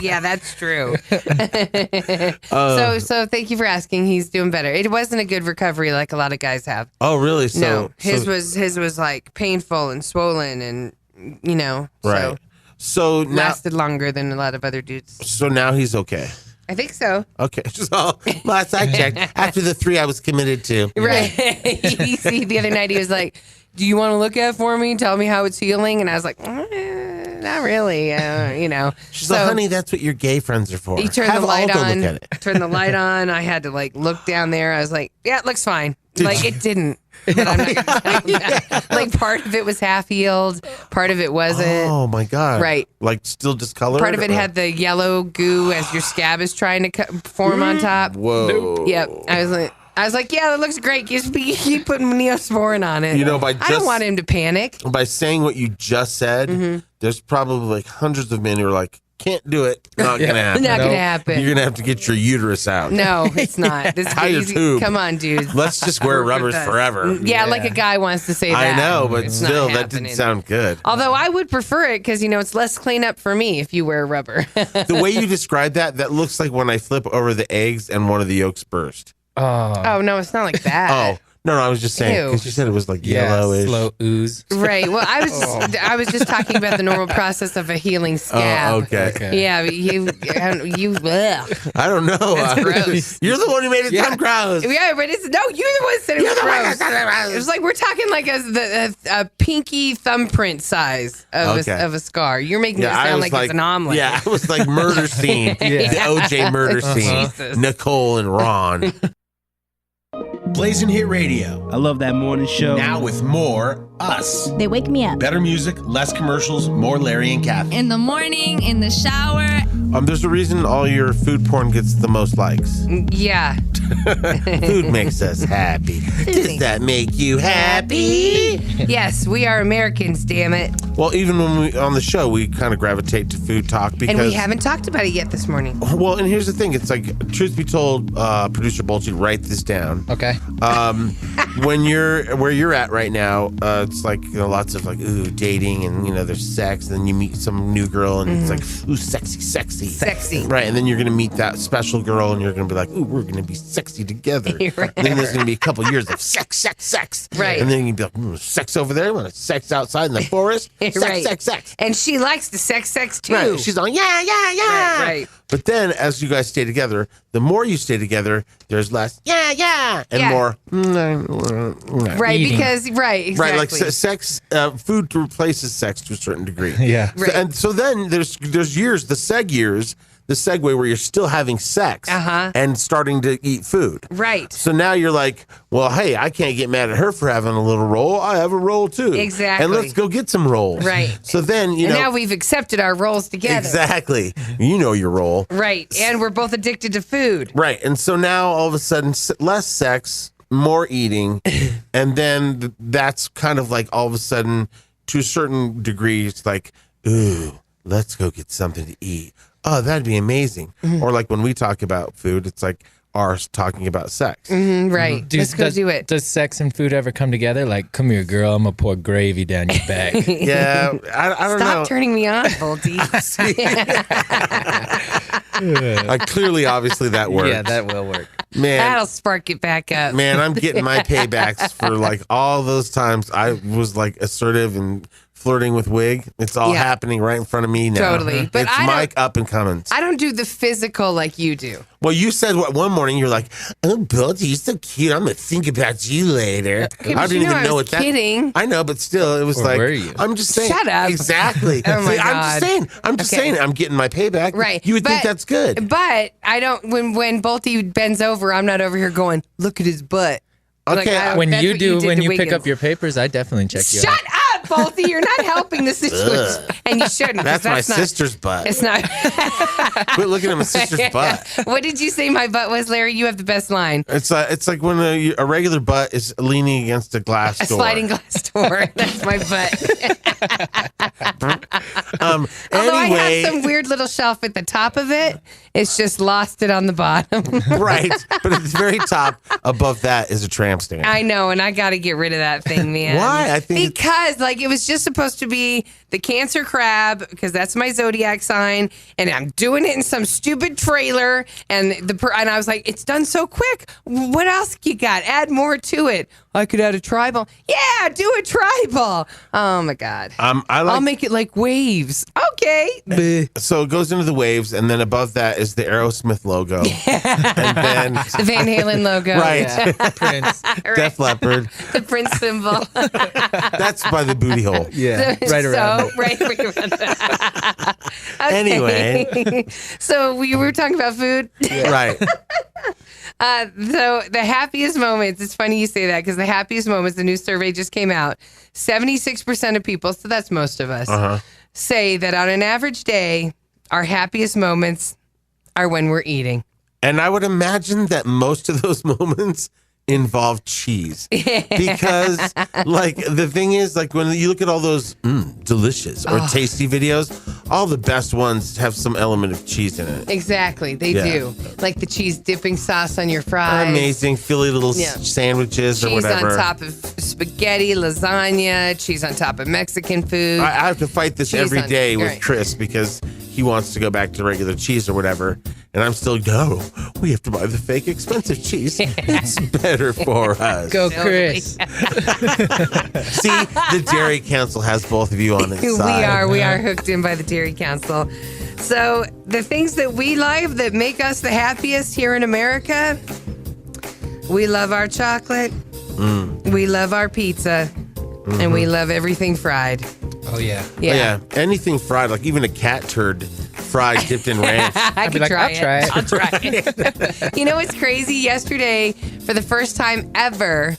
Yeah, that's true. So thank you for asking. He's doing better. It wasn't a good recovery like a lot of guys have. Oh, really? No, his was like painful and swollen and Right. So So now, lasted longer than a lot of other dudes. so now he's okay. I think so. Okay. So last I checked, after the 3 I was committed to. Right. See, the other night he was like, "Do you want to look at it for me? Tell me how it's healing." And I was like, "Not really." She's like, "Honey, that's what your gay friends are for." He turned Have the light Aldo on. Look at it. Turned the light on. I had to look down there. I was like, "Yeah, it looks fine." It didn't. But I'm not gonna tell you that. Part of it was half healed. Part of it wasn't. Oh my God. Right. Still discolored? Part of it had the yellow goo as your scab is trying to form on top. Whoa. Yep. I was like, yeah, that looks great. Just keep putting Neosporin on it. I don't want him to panic. By saying what you just said, there's probably hundreds of men who are like, can't do it. Not gonna happen. Not gonna happen. You're gonna have to get your uterus out. No, it's not. This Tie your tube. Come on, dude. Let's just wear rubbers forever. Yeah, like a guy wants to say that. I know, but It's still, not that didn't happening. sound good. Although I would prefer it because it's less cleanup for me if you wear rubber. The way you described that looks like when I flip over the eggs and one of the yolks burst. Oh no, it's not like that. Oh. No, I was just saying because you said it was yellowish. Slow ooze. Right. Well, I was just talking about the normal process of a healing scab. Oh, okay. Yeah, you. Ugh. I don't know. That's gross. You're the one who made it sound gross. Yeah, but you're the one who said it was gross. It was like we're talking like a pinky thumbprint size of a scar. You're making it sound like it's an omelet. Yeah, it was like murder scene. The OJ murder scene. Jesus. Nicole and Ron. Blazing Hit Radio. I love that morning show. Now with more us. They wake me up. Better music, less commercials, more Larry and Kathy. In the morning, in the shower. There's a reason all your food porn gets the most likes. Yeah. Food makes us happy. Does that make you happy? Yes, we are Americans, damn it. Well, even when we on the show, we kind of gravitate to food talk because. And we haven't talked about it yet this morning. Well, and here's the thing: it's like, truth be told, producer Bolty, write this down. Okay. When you're where you're at right now, it's like lots of dating and there's sex, and then you meet some new girl and it's like ooh sexy, right? And then you're gonna meet that special girl and you're gonna be like ooh we're gonna be sexy together. Right. Then there's gonna be a couple years of sex, right? And then you can be like sex over there, want to sex outside in the forest, sex. And she likes the sex too. Right. She's on yeah. Right. But then, as you guys stay together, the more you stay together, there's less and more right eating. Because exactly. Right, like sex, food replaces sex to a certain degree. Yeah. Right. And so then there's years, the segue where you're still having sex and starting to eat food. Right. So now you're like, well, hey, I can't get mad at her for having a little roll. I have a roll too. Exactly. And let's go get some rolls. Right. So then, you know. Now we've accepted our roles together. Exactly. You know your role. Right. And we're both addicted to food. Right. And so now all of a sudden, less sex, more eating. And then that's kind of like all of a sudden, to a certain degree, it's like, ooh, let's go get something to eat. Oh, that'd be amazing. Or like when we talk about food, it's like ours talking about sex. Right. Let's go do it. Does sex and food ever come together? Like, come here, girl, I'm going to pour gravy down your back. Yeah, I don't know. Stop turning me on, Volty. Clearly, obviously, that works. Yeah, that will work. Man, That'll spark it back up. man, I'm getting my paybacks for like all those times I was like assertive and flirting with Wig. It's all happening right in front of me now. Totally. But it's I Mike up and coming. I don't do the physical like you do. Well, you said one morning you're like, "Oh, Bolty, you're so cute. I'm gonna think about you later." Okay, I but didn't you know even I know was what that. kidding. I know, but still, it was Or like, were you? I'm just saying. Shut up. Exactly. Oh my See, I'm just God. saying. I'm just Okay. saying. I'm getting my payback. Right. You would think that's good. But I don't. When Bolty bends over, I'm not over here going, "Look at his butt." Okay. When that's you what do, did when to you pick Wiggins. up your papers, I definitely check you Shut out. up, Bolty. You're not helping the situation, and you shouldn't. 'cause That's my not- sister's butt. It's not. Quit looking at my sister's butt. What did you say my butt was, Larry? You have the best line. It's like when a regular butt is leaning against a glass A door. sliding glass door. That's my butt. Although I Anyway, have some weird little shelf at the top of it, it's just lost it on the bottom. right, but at the very top, above that is a tramp stamp. I know, and I got to get rid of that thing, man. Why? I think because it was just supposed to be the Cancer crab because that's my zodiac sign, and I'm doing it in some stupid trailer, and and I was like, it's done so quick. What else you got? Add more to it. I could add a tribal. Yeah, do a tribal. Oh my God. I like I'll make it like waves. Okay. So it goes into the waves, and then above that is the Aerosmith logo. And then The Van Halen logo. Right. Prince. Def Leppard. The Prince symbol. That's by the booty hole. Yeah. Right around it. Right around that. Okay. Anyway. So we were talking about food. Right. So the happiest moments, it's funny you say that because the happiest moments, the new survey just came out. 76% of people, so that's most of us, say that on an average day, our happiest moments are when we're eating. And I would imagine that most of those moments involve cheese. Because, like, the thing is, like, when you look at all those delicious or tasty videos, all the best ones have some element of cheese in it. Exactly, they Yeah. do. Like the cheese dipping sauce on your fries. Amazing Philly little sandwiches or Cheese whatever. on top of spaghetti, lasagna, cheese on top of Mexican food. I have to fight this Cheese every on- day with right. Chris because he wants to go back to regular cheese or whatever. And I'm still, no, we have to buy the fake expensive cheese. It's better for us. Go, Chris. See, the Dairy Council has both of you on its side. We are hooked in by the Dairy Council. So the things that we love that make us the happiest here in America, we love our chocolate, we love our pizza, and we love everything fried. Oh, yeah. Yeah. Anything fried, like even a cat turd fried dipped in ranch. I be could like, try I'll it. try I'll try it. You know what's crazy? Yesterday, for the first time ever,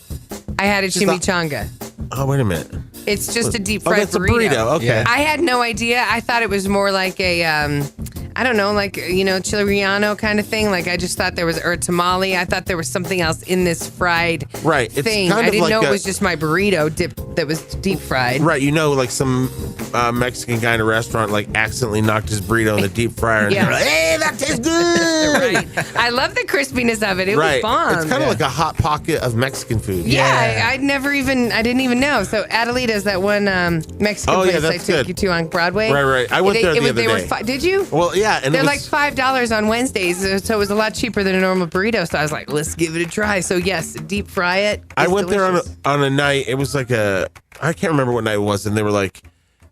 I had a chimichanga. Oh, wait a minute. It's just a deep Oh, fried that's a burrito. Okay. Yeah. I had no idea. I thought it was more like a, I don't know, like, chile relleno kind of thing. Like, I just thought there was, or a tamale. I thought there was something else in this fried Right. It's thing. kind I of didn't like know a- it was just my burrito dip that was deep fried. Right, like some Mexican guy in a restaurant like accidentally knocked his burrito in the deep fryer and Yeah. they're like, hey, that tastes good. Right. I love the crispiness of it. It Right. was bomb. It's kind of like a hot pocket of Mexican food. Yeah, I didn't even know. So Adelita's that one Mexican Oh, yeah, place I that's took good. you to on Broadway. Right. I went there the other day. Did you? Well, yeah, and They're it like was, $5 on Wednesdays, so it was a lot cheaper than a normal burrito. So I was like, let's give it a try. So yes, deep fry it. I It's went delicious. there on a night. It was like I can't remember what night it was, and they were like,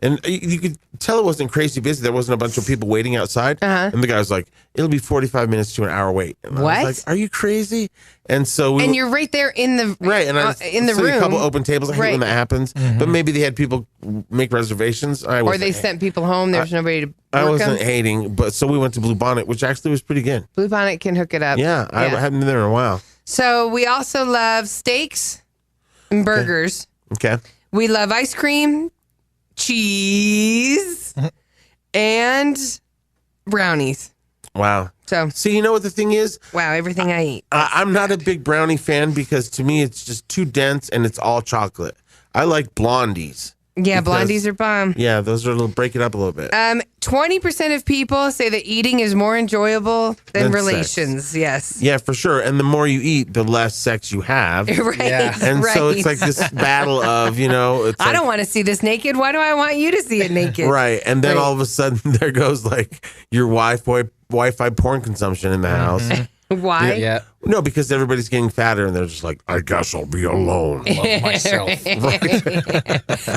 and you could tell it wasn't crazy busy. There wasn't a bunch of people waiting outside, and the guy was like, "It'll be 45 minutes to an hour wait." And I What? was like, "Are you crazy?" And so And you're right there in the right, and I in the so room. a couple open tables. I hate when Right. that happens, but maybe they had people make reservations. Or they sent people home. There's nobody to I work wasn't them. hating, but so we went to Blue Bonnet, which actually was pretty good. Blue Bonnet can hook it up. Yeah, I haven't been there in a while. So we also love steaks and burgers. Okay. We love ice cream, cheese, and brownies. Wow. So, See, you know what the thing is? wow, everything I eat. I'm not a big brownie fan because to me it's just too dense and it's all chocolate. I like blondies. Yeah, because- blondies are bomb. Yeah, those are break it up a little bit. 20% of people say that eating is more enjoyable than Than sex. relations. Yes. Yeah, for sure. And the more you eat, the less sex you have. Right. Yeah. And right. so it's like this battle of, it's I like, don't want to see this naked. Why do I want you to see it naked? right. And then Right. all of a sudden there goes like your Wi-Fi porn consumption in the house. Why? Yeah. No, because everybody's getting fatter and they're just like, I guess I'll be alone. Love myself.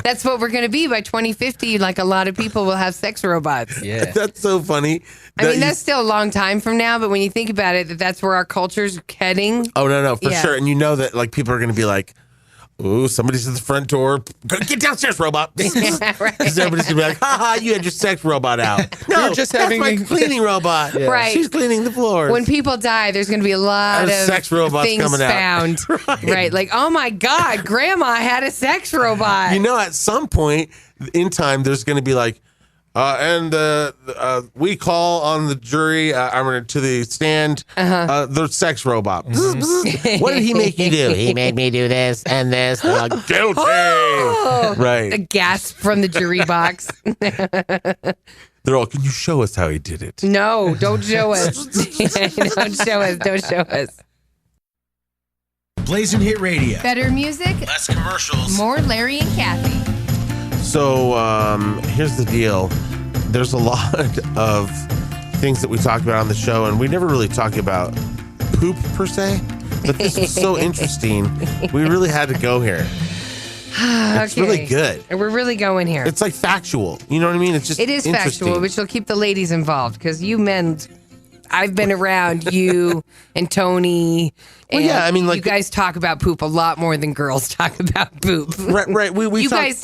That's what we're going to be by 2050. Like a lot of people will have sex robots. Yeah. That's so funny. I mean, that's still a long time from now, but when you think about it, that's where our culture's heading. Oh, no, for Yeah. sure. And you know that like people are going to be like, ooh, somebody's at the front door. Get downstairs, robot. Because Right. everybody's going to be like, ha, you had your sex robot out. No, You're just that's having my a- cleaning robot. Right. She's cleaning the floors. When people die, there's going to be a lot of There's sex robots things coming out. found. Right. Like, oh my God, grandma had a sex robot. you know, at some point in time, there's going to be like, we call on the jury, to the stand, the sex robot. What did he make you do? He made me do this and this. Guilty. A Right. gasp from the jury box. They're all, can you show us how he did it? No, don't show us. Don't show us. Don't show us. Blazing Hit Radio. Better music, Less commercials. more Larry and Kathy. So here's the deal. There's a lot of things that we talk about on the show, and we never really talk about poop per se. But this was so interesting. We really had to go here. It's really good. We're really going here. It's like factual. You know what I mean? It's just It is interesting. factual, which will keep the ladies involved because you men, I've been around you and Tony. And yeah, I mean, like you guys talk about poop a lot more than girls talk about poop. Right. You guys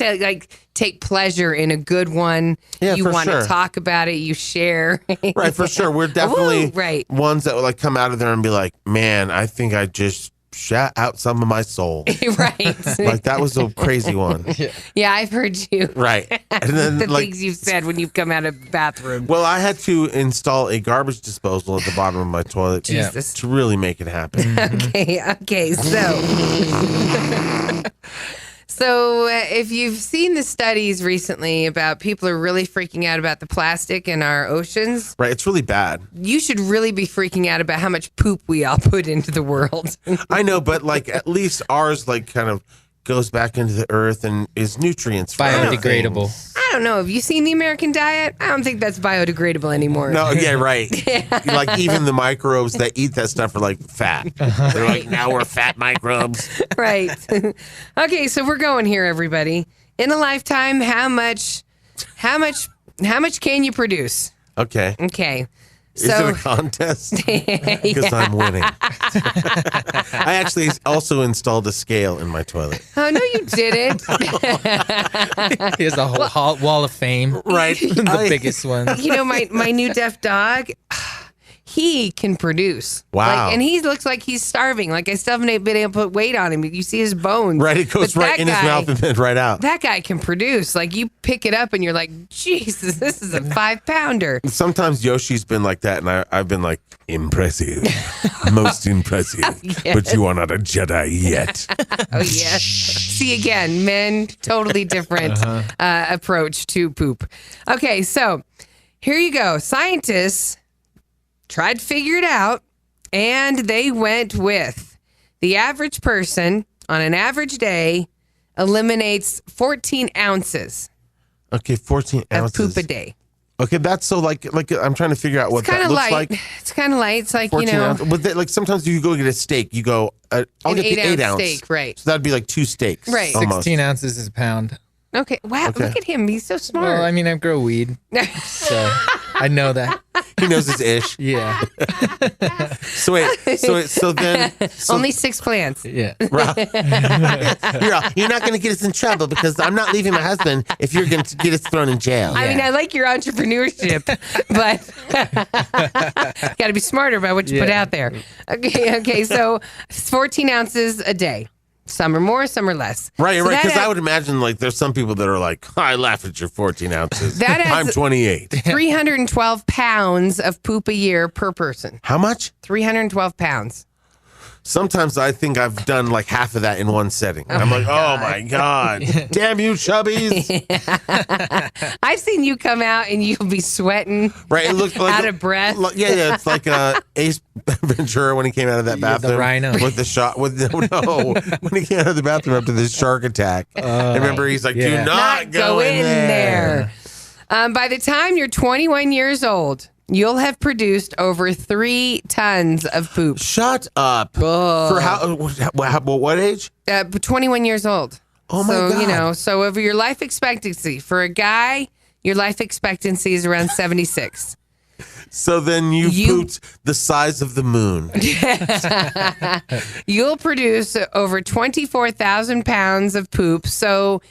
take pleasure in a good one. Yeah, you for want sure. to talk about it. You share. Right, for sure. We're definitely right. ones that would like come out of there and be like, man, I think I just shot out some of my soul. Right. Like that was a crazy one. Yeah, I've heard you. Right. And then the like things you've said when you've come out of the bathroom. well, I had to install a garbage disposal at the bottom of my toilet Jesus. to really make it happen. Okay, so if you've seen the studies recently about people are really freaking out about the plastic in our oceans, Right. It's really bad. you should really be freaking out about how much poop we all put into the world. I know, but like at least ours like kind of goes back into the earth and is nutrients for other Biodegradable. things. I don't know. Have you seen the American diet? I don't think that's biodegradable anymore. No, yeah, right. Like even the microbes that eat that stuff are like fat. They're like, now we're fat microbes. Right. Okay, so we're going here, everybody. In a lifetime, how much can you produce? Okay. Okay. Is it a contest? Because I'm winning. I actually also installed a scale in my toilet. Oh, no, you didn't. He has a whole wall of fame. Right. The biggest one. You know, my new deaf dog, he can produce. Wow. And he looks like he's starving. Like I still haven't been able to put weight on him. You see his bones. Right. It goes But right that in his guy- mouth and then right out. That guy can produce. Like you pick it up and you're like, Jesus, this is a 5-pounder. Sometimes Yoshi's been like that, and I've been like, impressive. Most impressive. Yes. But you are not a Jedi yet. Oh, yes. See, again, men, totally different approach to poop. Okay, so here you go. Scientists tried to figure it out, and they went with the average person on an average day eliminates 14 ounces Okay, 14 of ounces. poop a day. Okay, that's so like I'm trying to figure out what It's kind that of looks light. like. It's kind of light. It's like, 14 you know, ounces. But like sometimes you go get a steak, you go, I'll an get the 8-ounce 8 ounce steak, right. So that'd be like 2 steaks. Right. Almost. 16 ounces is a pound. Okay. Wow, Okay. look at him. He's so smart. Well, I mean, I grow weed, so I know that. He knows his ish. Yeah. So wait, so then Only 6 plants. Yeah. you're not going to get us in trouble because I'm not leaving my husband if you're going to get us thrown in jail. I mean, I like your entrepreneurship, but got to be smarter about what you put Yeah. out there. Okay, so 14 ounces a day. Some are more, some are less. Right, So right. that Because I adds would imagine like there's some people that are like, I laugh at your 14 ounces. That adds- I'm 28. 312 pounds of poop a year per person. How much? 312 pounds. Sometimes I think I've done like half of that in one setting. I'm like, oh my God. Damn you, chubbies. I've seen you come out and you'll be sweating, Right. It looked like out of breath. Yeah. It's like Ace Ventura when he came out of that Yeah, the bathroom. rhino. With the shot. With no. When he came out of the bathroom after this shark attack. I remember he's like, yeah. do not go in there. By the time you're 21 years old, you'll have produced over 3 tons of poop. Shut up. For what age? 21 years old. Oh my so, God. you know, so over your life expectancy, for a guy, your life expectancy is around 76. So then you pooped the size of the moon. You'll produce over 24,000 pounds of poop. So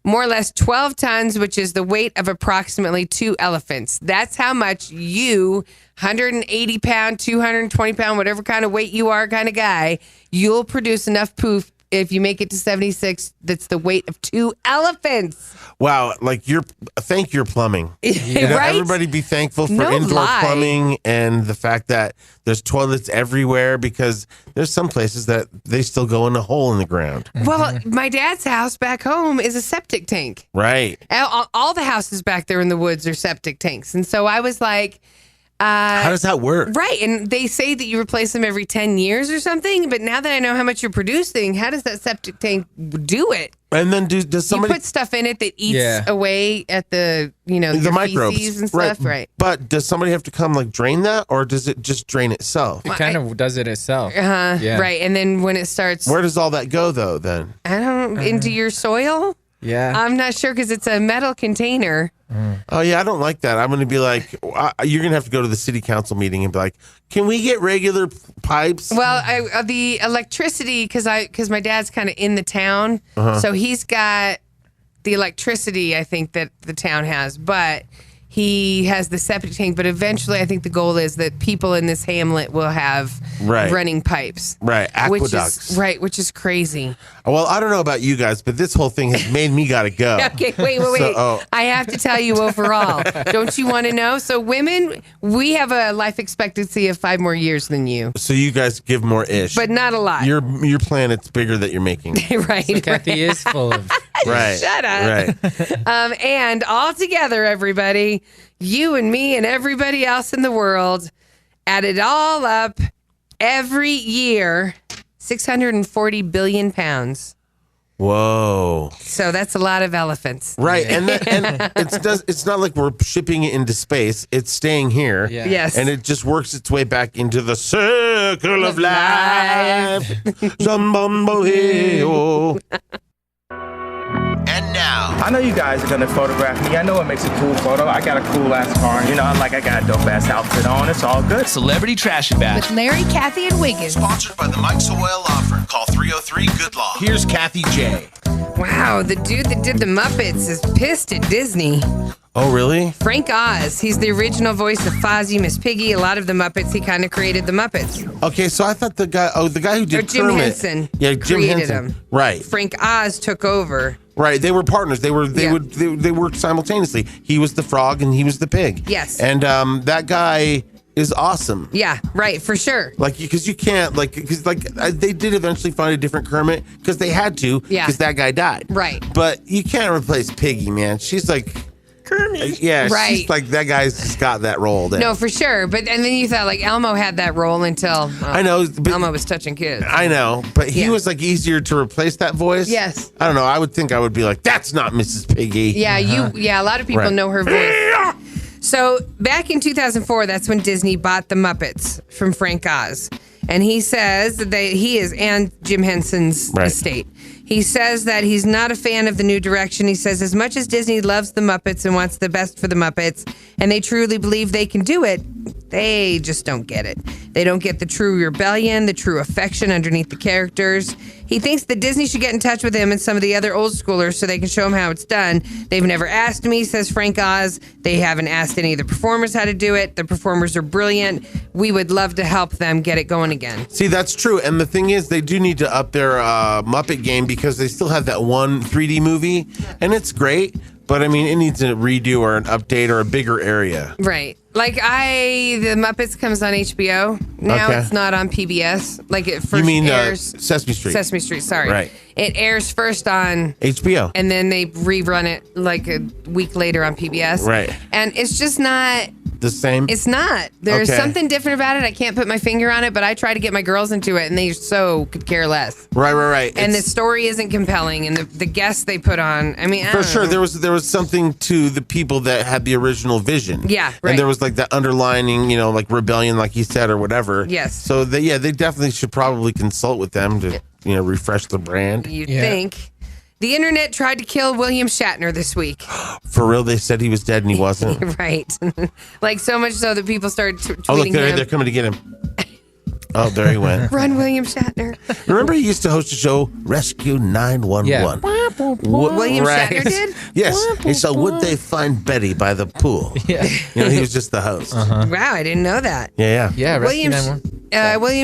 more or less 12 tons, which is the weight of approximately 2 elephants. That's how much you, 180 pound, 220 pound, whatever kind of weight you are kind of guy, you'll produce enough poop if you make it to 76. That's the weight of 2 elephants. Wow, like thank your plumbing. You know, Right? everybody be thankful for No indoor lie. plumbing and the fact that there's toilets everywhere because there's some places that they still go in a hole in the ground. Well, my dad's house back home is a septic tank. Right. All the houses back there in the woods are septic tanks. And so I was like, How does that work? Right, and they say that you replace them every 10 years or something, but now that I know how much you're producing, how does that septic tank do it? And then does somebody You put stuff in it that eats away at the, the your microbes feces and stuff, right? But does somebody have to come like drain that, or does it just drain itself? It kind of does it itself. Yeah. Right, and then when it starts... Where does all that go, though, then? I don't... Into your soil? Yeah. I'm not sure because it's a metal container. Oh, yeah, I don't like that. I'm going to be like, you're going to have to go to the city council meeting and be like, can we get regular pipes? Well, the electricity, because my dad's kind of in the town, so he's got the electricity, I think, that the town has, but he has the septic tank. But eventually, I think the goal is that people in this hamlet will have running pipes. Right, aqueducts. Which is crazy. Well, I don't know about you guys, but this whole thing has made me got to go. Okay, wait. I have to tell you overall. Don't you want to know? So women, we have a life expectancy of 5 more years than you. So you guys give more ish. But not a lot. Your planet's bigger that you're making. Right. So Kathy is full of... Right. Shut up. Right. And all together, everybody, you and me and everybody else in the world, add it all up, every year, 640 billion pounds. Whoa. So that's a lot of elephants. Right. And it's not like we're shipping it into space. It's staying here. Yeah. Yes. And it just works its way back into the circle of life. Zambombo-heo. And now, I know you guys are gonna photograph me. I know it makes a cool photo. I got a cool ass car. I got a dope ass outfit on. It's all good. Celebrity Trash and Bash. With Larry, Kathy, and Wiggins. Sponsored by the Mike Sowell Law Firm. Call 303-GOOD-LAW. Here's Kathy J. Wow, the dude that did the Muppets is pissed at Disney. Oh, really? Frank Oz. He's the original voice of Fozzie, Miss Piggy, a lot of the Muppets. He kind of created the Muppets. Okay, so I thought the guy who did Jim Kermit. Henson. Yeah, Jim created Henson. him. Right. Frank Oz took over. Right, they were partners. They worked simultaneously. He was the frog and he was the pig. Yes. And that guy is awesome. Yeah, right, for sure. Because you can't they did eventually find a different Kermit because they had to. Yeah. Because that guy died. Right. But you can't replace Piggy, man. She's like Kermit. Yeah. Right. She's like that guy's just got that role. Then. No, for sure. But and then you thought like Elmo had that role until I know but, Elmo was touching kids. I know, but he was like easier to replace that voice. Yes. I don't know. I would think I would be like, that's not Mrs. Piggy. Yeah, a lot of people know her voice. So back in 2004, that's when Disney bought the Muppets from Frank Oz. And he says that he is, and Jim Henson's estate. He says that he's not a fan of the new direction. He says as much as Disney loves the Muppets and wants the best for the Muppets, and they truly believe they can do it, they just don't get it. They don't get the true rebellion, the true affection underneath the characters. He thinks that Disney should get in touch with him and some of the other old schoolers so they can show him how it's done. They've never asked me, says Frank Oz. They haven't asked any of the performers how to do it. The performers are brilliant. We would love to help them get it going again. See, that's true. And the thing is, they do need to up their Muppet game because they still have that one 3D movie, and it's great. But I mean, it needs a redo or an update or a bigger area. Right. Like the Muppets comes on HBO. Now it's not on PBS. Like it first airs. Sesame Street. Sesame Street, sorry. Right. It airs first on HBO. And then they rerun it like a week later on PBS. Right. And it's just not the same. It's not. There's something different about it. I can't put my finger on it, but I try to get my girls into it and they so could care less. Right. And the story isn't compelling and the guests they put on, I mean, for sure there was something to the people that had the original vision. Yeah, right. And there was like that underlining, like rebellion, like he said, or whatever. Yes. So they definitely should probably consult with them to refresh the brand. You'd think. The internet tried to kill William Shatner this week. For real, they said he was dead and he wasn't. Right. Like so much so that people started tweeting oh, look, they're coming to get him. Oh, there he went. Run, William Shatner. Remember he used to host a show, Rescue 911. Yeah. William Shatner did? Yes. And so would they find Betty by the pool? Yeah. He was just the host. Wow, I didn't know that. Yeah. William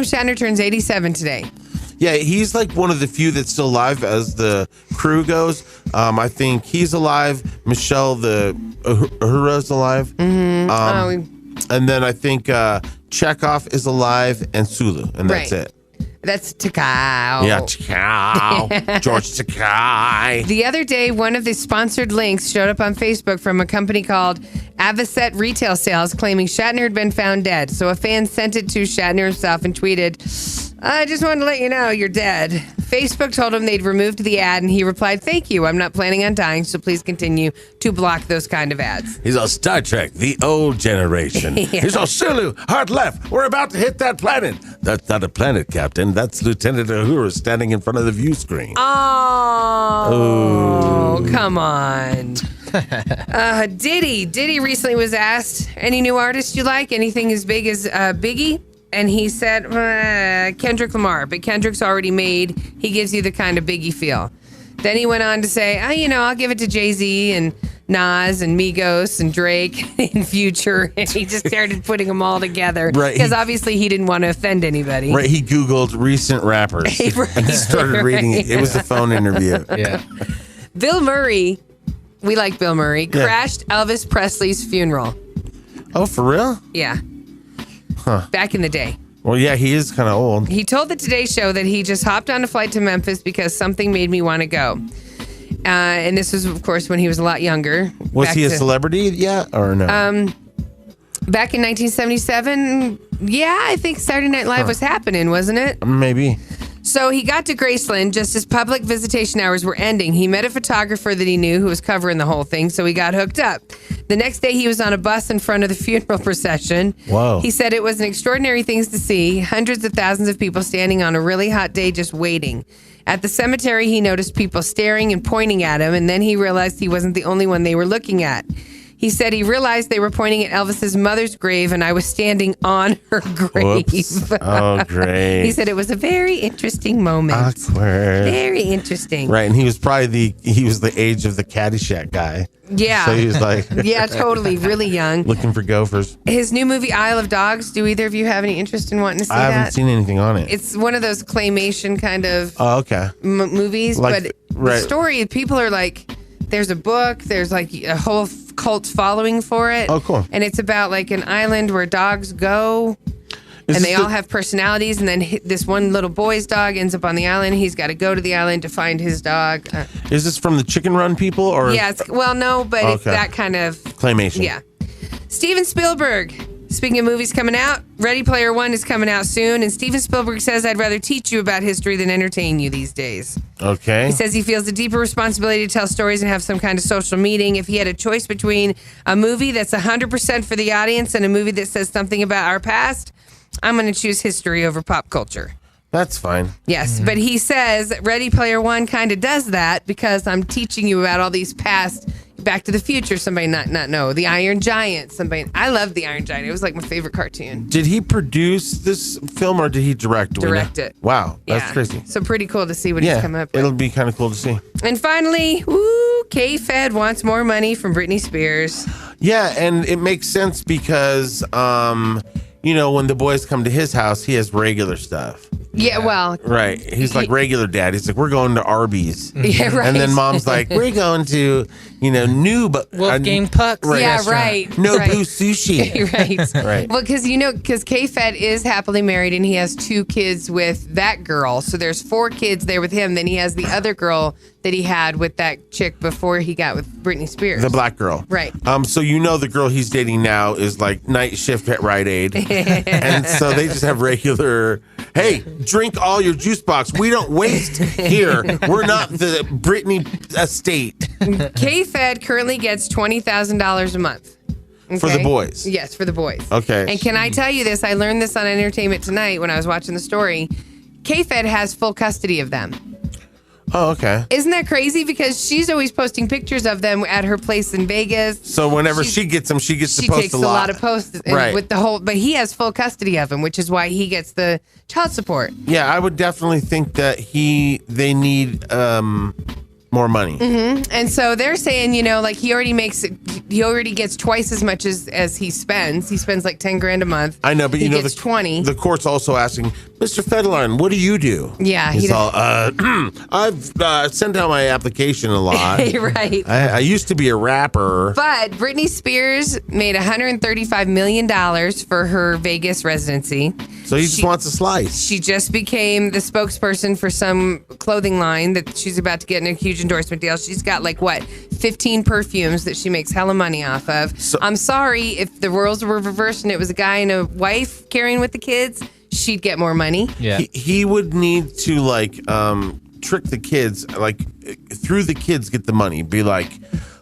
Shatner turns 87 today. Yeah, he's like one of the few that's still alive as the crew goes. I think he's alive. Michelle, the Uhura's alive. Mm-hmm. And then I think Chekhov is alive and Sulu, and that's it. That's Takao. Yeah, Takao. George Takai. The other day, one of the sponsored links showed up on Facebook from a company called Avocet retail sales claiming Shatner had been found dead. So a fan sent it to Shatner himself and tweeted, I just wanted to let you know you're dead. Facebook told him they'd removed the ad, and he replied, thank you. I'm not planning on dying, so please continue to block those kind of ads. He's on Star Trek, the old generation. Yeah. He's on Sulu, hard left. We're about to hit that planet. That's not a planet, Captain. That's Lieutenant Uhura standing in front of the view screen. Oh, come on. Diddy recently was asked, any new artists you like? Anything as big as Biggie? And he said, Kendrick Lamar. But Kendrick's already made. He gives you the kind of Biggie feel. Then he went on to say, I'll give it to Jay-Z and Nas and Migos and Drake and Future. And he just started putting them all together. Right. Because obviously he didn't want to offend anybody. Right. He Googled recent rappers. Right, and he started reading it. It was a phone interview. Yeah. Bill Murray, we like Bill Murray, crashed Elvis Presley's funeral. Oh, for real? Yeah. Huh. Back in the day. Well, yeah, he is kind of old. He told the Today Show that he just hopped on a flight to Memphis because something made me want to go. And this was, of course, when he was a lot younger. Was he a celebrity yet or no? Back in 1977, yeah, I think Saturday Night Live was happening, wasn't it? Maybe. So he got to Graceland just as public visitation hours were ending. He met a photographer that he knew who was covering the whole thing, so he got hooked up. The next day, he was on a bus in front of the funeral procession. Whoa. He said it was an extraordinary thing to see. Hundreds of thousands of people standing on a really hot day just waiting. At the cemetery, he noticed people staring and pointing at him, and then he realized he wasn't the only one they were looking at. He said he realized they were pointing at Elvis's mother's grave, and I was standing on her grave. Whoops. Oh, great. He said it was a very interesting moment. Awkward. Very interesting. Right, and he was probably the age of the Caddyshack guy. Yeah. So he was like, yeah, totally, really young. Looking for gophers. His new movie Isle of Dogs. Do either of you have any interest in wanting to see that? I haven't seen anything on it. It's one of those claymation kind of movies, Like, but right. the story, people are like, there's a book, there's like a whole cult following for it. Oh, cool. And it's about like an island where dogs go. And they all have personalities, and then this one little boy's dog ends up on the island. He's got to go to the island to find his dog. Is this from the Chicken Run people? Or yeah, no, but it's that kind of claymation. Yeah. Steven Spielberg. Speaking of movies coming out, Ready Player One is coming out soon, and Steven Spielberg says, I'd rather teach you about history than entertain you these days. Okay. He says he feels a deeper responsibility to tell stories and have some kind of social meaning. If he had a choice between a movie that's 100% for the audience and a movie that says something about our past, I'm going to choose history over pop culture. That's fine. Yes, but he says Ready Player One kind of does that because I'm teaching you about all these past. Back to the Future, somebody not know. The Iron Giant, I loved The Iron Giant. It was like my favorite cartoon. Did he produce this film or did he direct? Direct it. Wow, that's crazy. So pretty cool to see what he's coming up with. It'll be kind of cool to see. And finally, K-Fed wants more money from Britney Spears. Yeah, and it makes sense because, when the boys come to his house, he has regular stuff. Yeah, well. Right. He's like regular dad. He's like, we're going to Arby's. Yeah, right. And then mom's like, we're going to, new but Wolfgang Puck's. Right. Yeah, right. Nobu Sushi. Right. Right. Well, because K-Fed is happily married and he has 2 kids with that girl. So there's 4 kids there with him. Then he has the other girl that he had with that chick before he got with Britney Spears. The black girl. Right. So the girl he's dating now is like night shift at Rite Aid. And so they just have regular, hey, drink all your juice box. We don't waste here. We're not the Britney estate. K-Fed currently gets $20,000 a month. Okay? For the boys? Yes, for the boys. Okay. And can I tell you this? I learned this on Entertainment Tonight when I was watching the story. K-Fed has full custody of them. Oh, okay. Isn't that crazy? Because she's always posting pictures of them at her place in Vegas. So whenever she gets them, she gets to post takes a lot of posts. Right. With but he has full custody of him, which is why he gets the child support. Yeah, I would definitely think that they need more money. Mm-hmm. And so they're saying, he already gets twice as much as he spends. He spends like $10,000 a month. I know, but he gets 20. The court's also asking, Mr. Federline, what do you do? Yeah, he's all, I've sent out my application a lot. Right. I used to be a rapper. But Britney Spears made $135 million for her Vegas residency. So he just wants a slice. She just became the spokesperson for some clothing line that she's about to get in a huge endorsement deal. She's got 15 perfumes that she makes hella the money off of. So, I'm sorry if the roles were reversed and it was a guy and a wife carrying with the kids, she'd get more money. Yeah. He would need to like trick the kids, like through the kids get the money. Be like,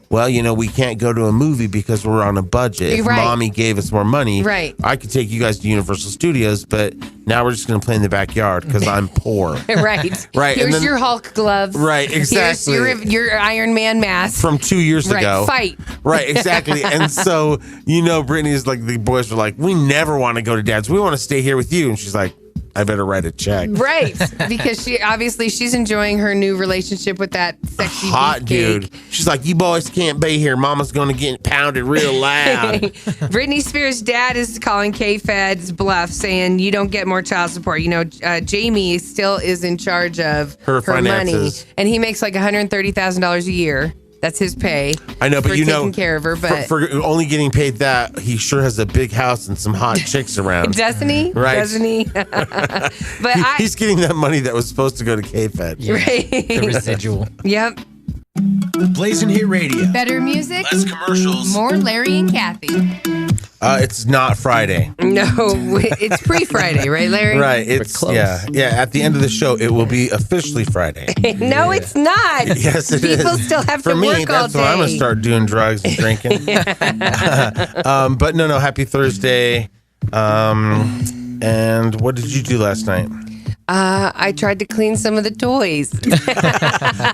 well, we can't go to a movie because we're on a budget. If mommy gave us more money, I could take you guys to Universal Studios, but now we're just going to play in the backyard because I'm poor. Right. Here's your Hulk gloves. Right, exactly. Here's your Iron Man mask. From 2 years ago. Fight. Right, exactly. And so, Brittany's like, the boys were like, we never want to go to dad's. We want to stay here with you. And she's like, I better write a check. Right. Because she's enjoying her new relationship with that sexy hot dude. She's like, you boys can't be here. Mama's going to get pounded real loud. Britney Spears' dad is calling K-Fed's bluff, saying you don't get more child support. Jamie still is in charge of her finances. Money, and he makes like $130,000 a year. That's his pay. I know, but for taking care of her. But for only getting paid that, he sure has a big house and some hot chicks around. Doesn't he? Right. Doesn't he? But he's getting that money that was supposed to go to K-Fed. Yeah. Right. The residual. Yep. Blazing Hit Radio. Better music. Less commercials. More Larry and Kathy. It's not Friday. No, it's pre-Friday, right, Larry? Right. It's close. Yeah. At the end of the show, it will be officially Friday. No, it's not. Yes, it is. People still have For to me, work all day. that's when I'm gonna start doing drugs and drinking. But no. Happy Thursday. And what did you do last night? I tried to clean some of the toys.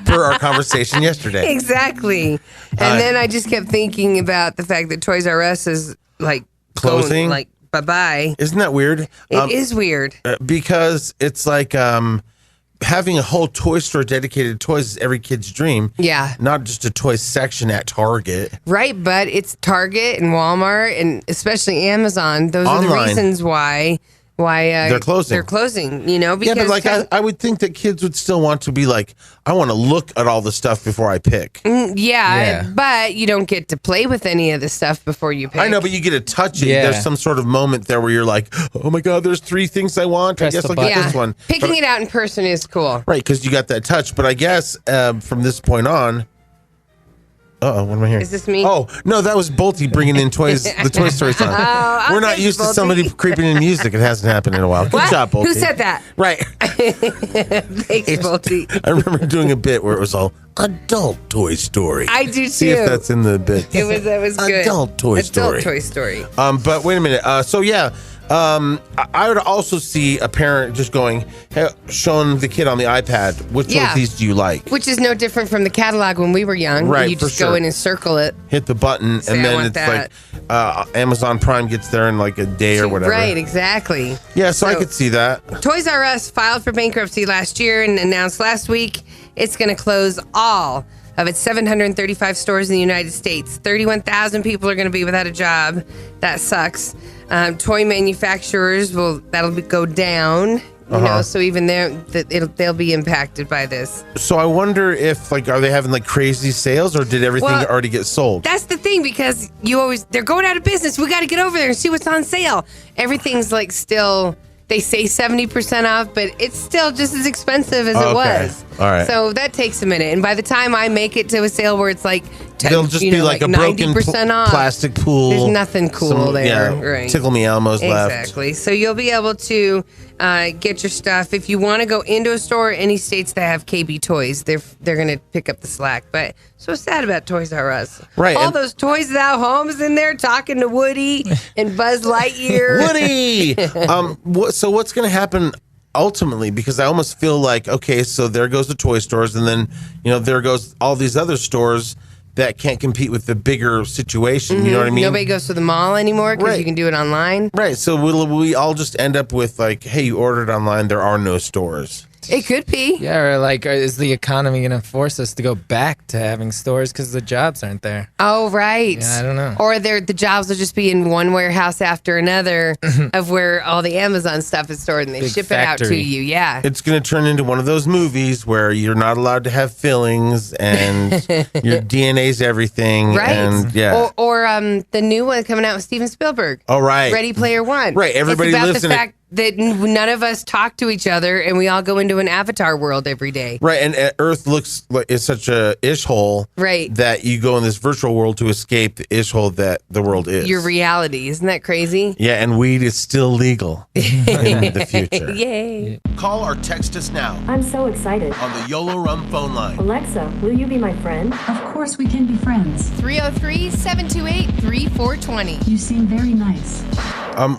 Per our conversation yesterday. Exactly. And then I just kept thinking about the fact that Toys R Us is like closing. Like bye-bye. Isn't that weird? It is weird. Because it's like having a whole toy store dedicated to toys is every kid's dream. Yeah. Not just a toy section at Target. Right, but it's Target and Walmart and especially Amazon. Those are the reasons why they're closing. They're closing, because... Yeah, but like I would think that kids would still want to be like, I want to look at all the stuff before I pick. Yeah, but you don't get to play with any of the stuff before you pick. I know, but you get to touch it. Yeah. There's some sort of moment there where you're like, oh my God, there's 3 things I want. I guess I'll get this one. Picking it out in person is cool. Right, because you got that touch. But I guess from this point on... Uh-oh, what am I hearing? Is this me? Oh, no, that was Bolty bringing in toys, the Toy Story song. We're not used to somebody creeping in music. It hasn't happened in a while. Good job, Bolty. Who said that? Right. Thanks, Bolty. I remember doing a bit where it was all adult Toy Story. I do, too. See if that's in the bit. That was good. Adult Toy Story. Adult Toy Story. But wait a minute. I would also see a parent just going, hey, showing the kid on the iPad, which one of these do you like? Which is no different from the catalog when we were young. Right, you just go in and circle it. Hit the button, Say, and then it's that. like Amazon Prime gets there in like a day or whatever. Right, exactly. Yeah, so I could see that. Toys R Us filed for bankruptcy last year and announced last week it's going to close all of its 735 stores in the United States. 31,000 people are going to be without a job. That sucks. Toy manufacturers that'll go down. So even they'll be impacted by this. So I wonder if are they having crazy sales or did everything already get sold? That's the thing because they're going out of business. We got to get over there and see what's on sale. Everything's still. They say 70% off, but it's still just as expensive as it was. All right. So that takes a minute. And by the time I make it to a sale where it's they'll just be like a broken 90% off. Plastic pool. There's nothing cool there. Yeah, right. Tickle Me Elmo's left. Exactly. So you'll be able to get your stuff. If you want to go into a store, any states that have KB Toys, they're going to pick up the slack. But so sad about Toys R Us. Right. All those Toys Thou Homes in there talking to Woody and Buzz Lightyear. Woody! So what's going to happen ultimately? Because I almost feel like, okay, so there goes the toy stores, and then, there goes all these other stores that can't compete with the bigger situation. Mm-hmm. You know what I mean? Nobody goes to the mall anymore because you can do it online. Right. So will we all just end up with hey, you ordered online, there are no stores? It could be. Yeah, or is the economy going to force us to go back to having stores because the jobs aren't there? Oh, right. Yeah, I don't know. Or the jobs will just be in one warehouse after another of where all the Amazon stuff is stored and they ship it out to you. Yeah. It's going to turn into one of those movies where you're not allowed to have fillings and your DNA's everything. Right. And, Or the new one coming out with Steven Spielberg. Oh, right. Ready Player One. Right. Everybody it's about lives the in fact none of us talk to each other, and we all go into an avatar world every day. Right, and Earth looks like it's such a ish hole, right, that you go in this virtual world to escape the ish hole that the world is. Your reality, isn't that crazy? Yeah, and weed is still legal in the future. Yay! Call or text us now I'm so excited. on the YOLO Rum phone line. Alexa, will you be my friend? Of course we can be friends. 303-728-3420. You seem very nice.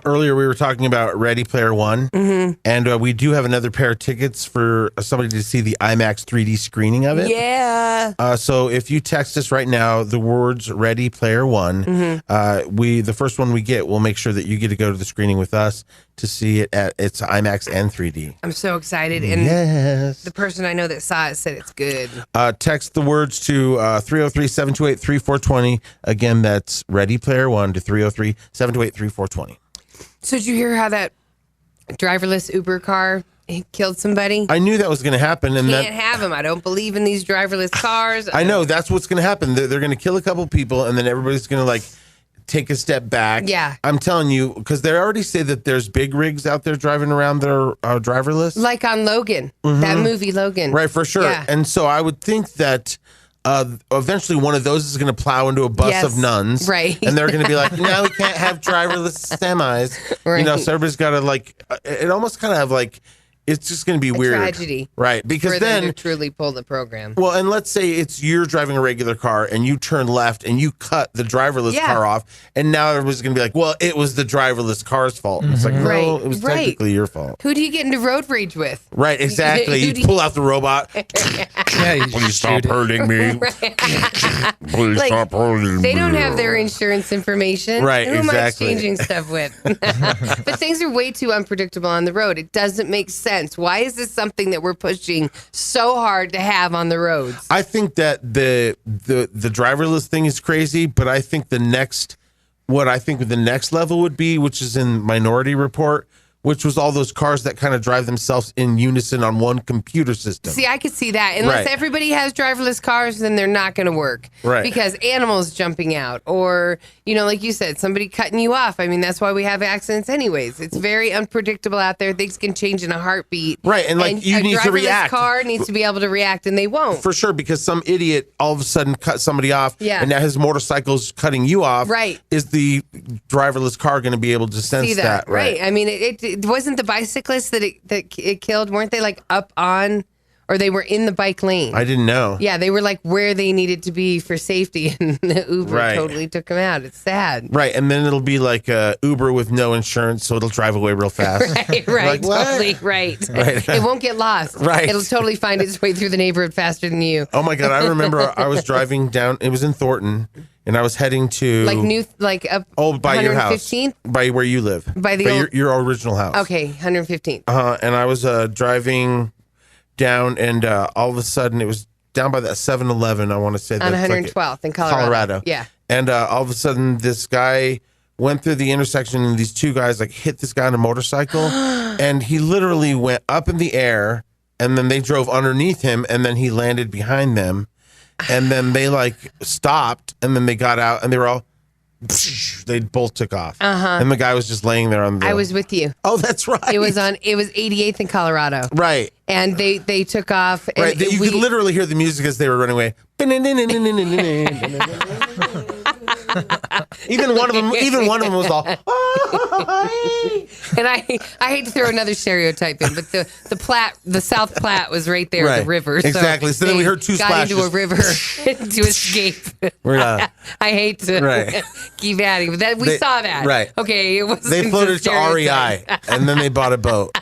Earlier we were talking about Ready Player One, and we do have another pair of tickets for somebody to see the IMAX 3D screening of it. Yeah. So if you text us right now, the words Ready Player One, the first one we get, we'll make sure that you get to go to the screening with us to see it at its IMAX and 3D. I'm so excited, and the person I know that saw it said it's good. Text the words to 303-728-3420. Again, that's Ready Player One to 303-728-3420. So did you hear how that driverless Uber car killed somebody? I knew that was going to happen. And Can't have them. I don't believe in these driverless cars. I know that's what's going to happen. They're going to kill a couple people, and then everybody's going to take a step back. Yeah. I'm telling you, because they already say that there's big rigs out there driving around that are driverless. Like on Logan, that movie Logan. Right, for sure. Yeah. And so I would think that eventually one of those is going to plow into a bus of nuns. Right. And they're going to be like, no, we can't have driverless semis. Right. So everybody's got to it almost kind of have it's just going to be weird. Tragedy. Right. Because for then them to truly pull the program. Well, and let's say you're driving a regular car and you turn left and you cut the driverless car off, and now everybody's going to be like, well, it was the driverless car's fault. It's like, no, it was technically your fault. Who do you get into road rage with? Right, exactly. You pull out the robot. Please stop hurting me. Please stop hurting me. They don't have their insurance information. Right, Who am I exactly. exchanging stuff with? But things are way too unpredictable on the road. It doesn't make sense. Why is this something that we're pushing so hard to have on the roads? I think that the driverless thing is crazy, but I think the next level would be, which is in Minority Report, which was all those cars that kind of drive themselves in unison on one computer system. See, I could see that. Unless everybody has driverless cars, then they're not going to work. Right. Because animals jumping out or, like you said, somebody cutting you off. I mean, that's why we have accidents anyways. It's very unpredictable out there. Things can change in a heartbeat. Right, and you need to react. A car needs to be able to react, and they won't. For sure, because some idiot all of a sudden cut somebody off, and now his motorcycle's cutting you off. Right. Is the driverless car going to be able to sense See that? Right. I mean, it wasn't the bicyclists that it killed, weren't they up on, or they were in the bike lane? I didn't know. Yeah, they were where they needed to be for safety, and the Uber totally took them out. It's sad. Right, and then it'll be like Uber with no insurance, so it'll drive away real fast. Right, totally right. It won't get lost. Right. It'll totally find its way through the neighborhood faster than you. Oh my God, I remember I was driving down, it was in Thornton, and I was heading to up by your house, by where you live, by your original house. Okay, 115th. And I was driving down, and all of a sudden it was down by that 7-Eleven. I want to say on 112th in Colorado. Yeah. And all of a sudden this guy went through the intersection, and these two guys hit this guy on a motorcycle, and he literally went up in the air, and then they drove underneath him, and then he landed behind them. And then they stopped, and then they got out, and they were all, they both took off. And the guy was just laying there on the. I was with you. Oh, that's right. It was 88th in Colorado. Right. And they took off. And right. You could literally hear the music as they were running away. Even one of them was all. And I hate to throw another stereotype in, but the South Platte was right there, the river. Exactly. So then we heard two splashes. Got into a river to escape. I hate to keep adding, but we saw that. Right. Okay. It wasn't they floated to REI, and then they bought a boat.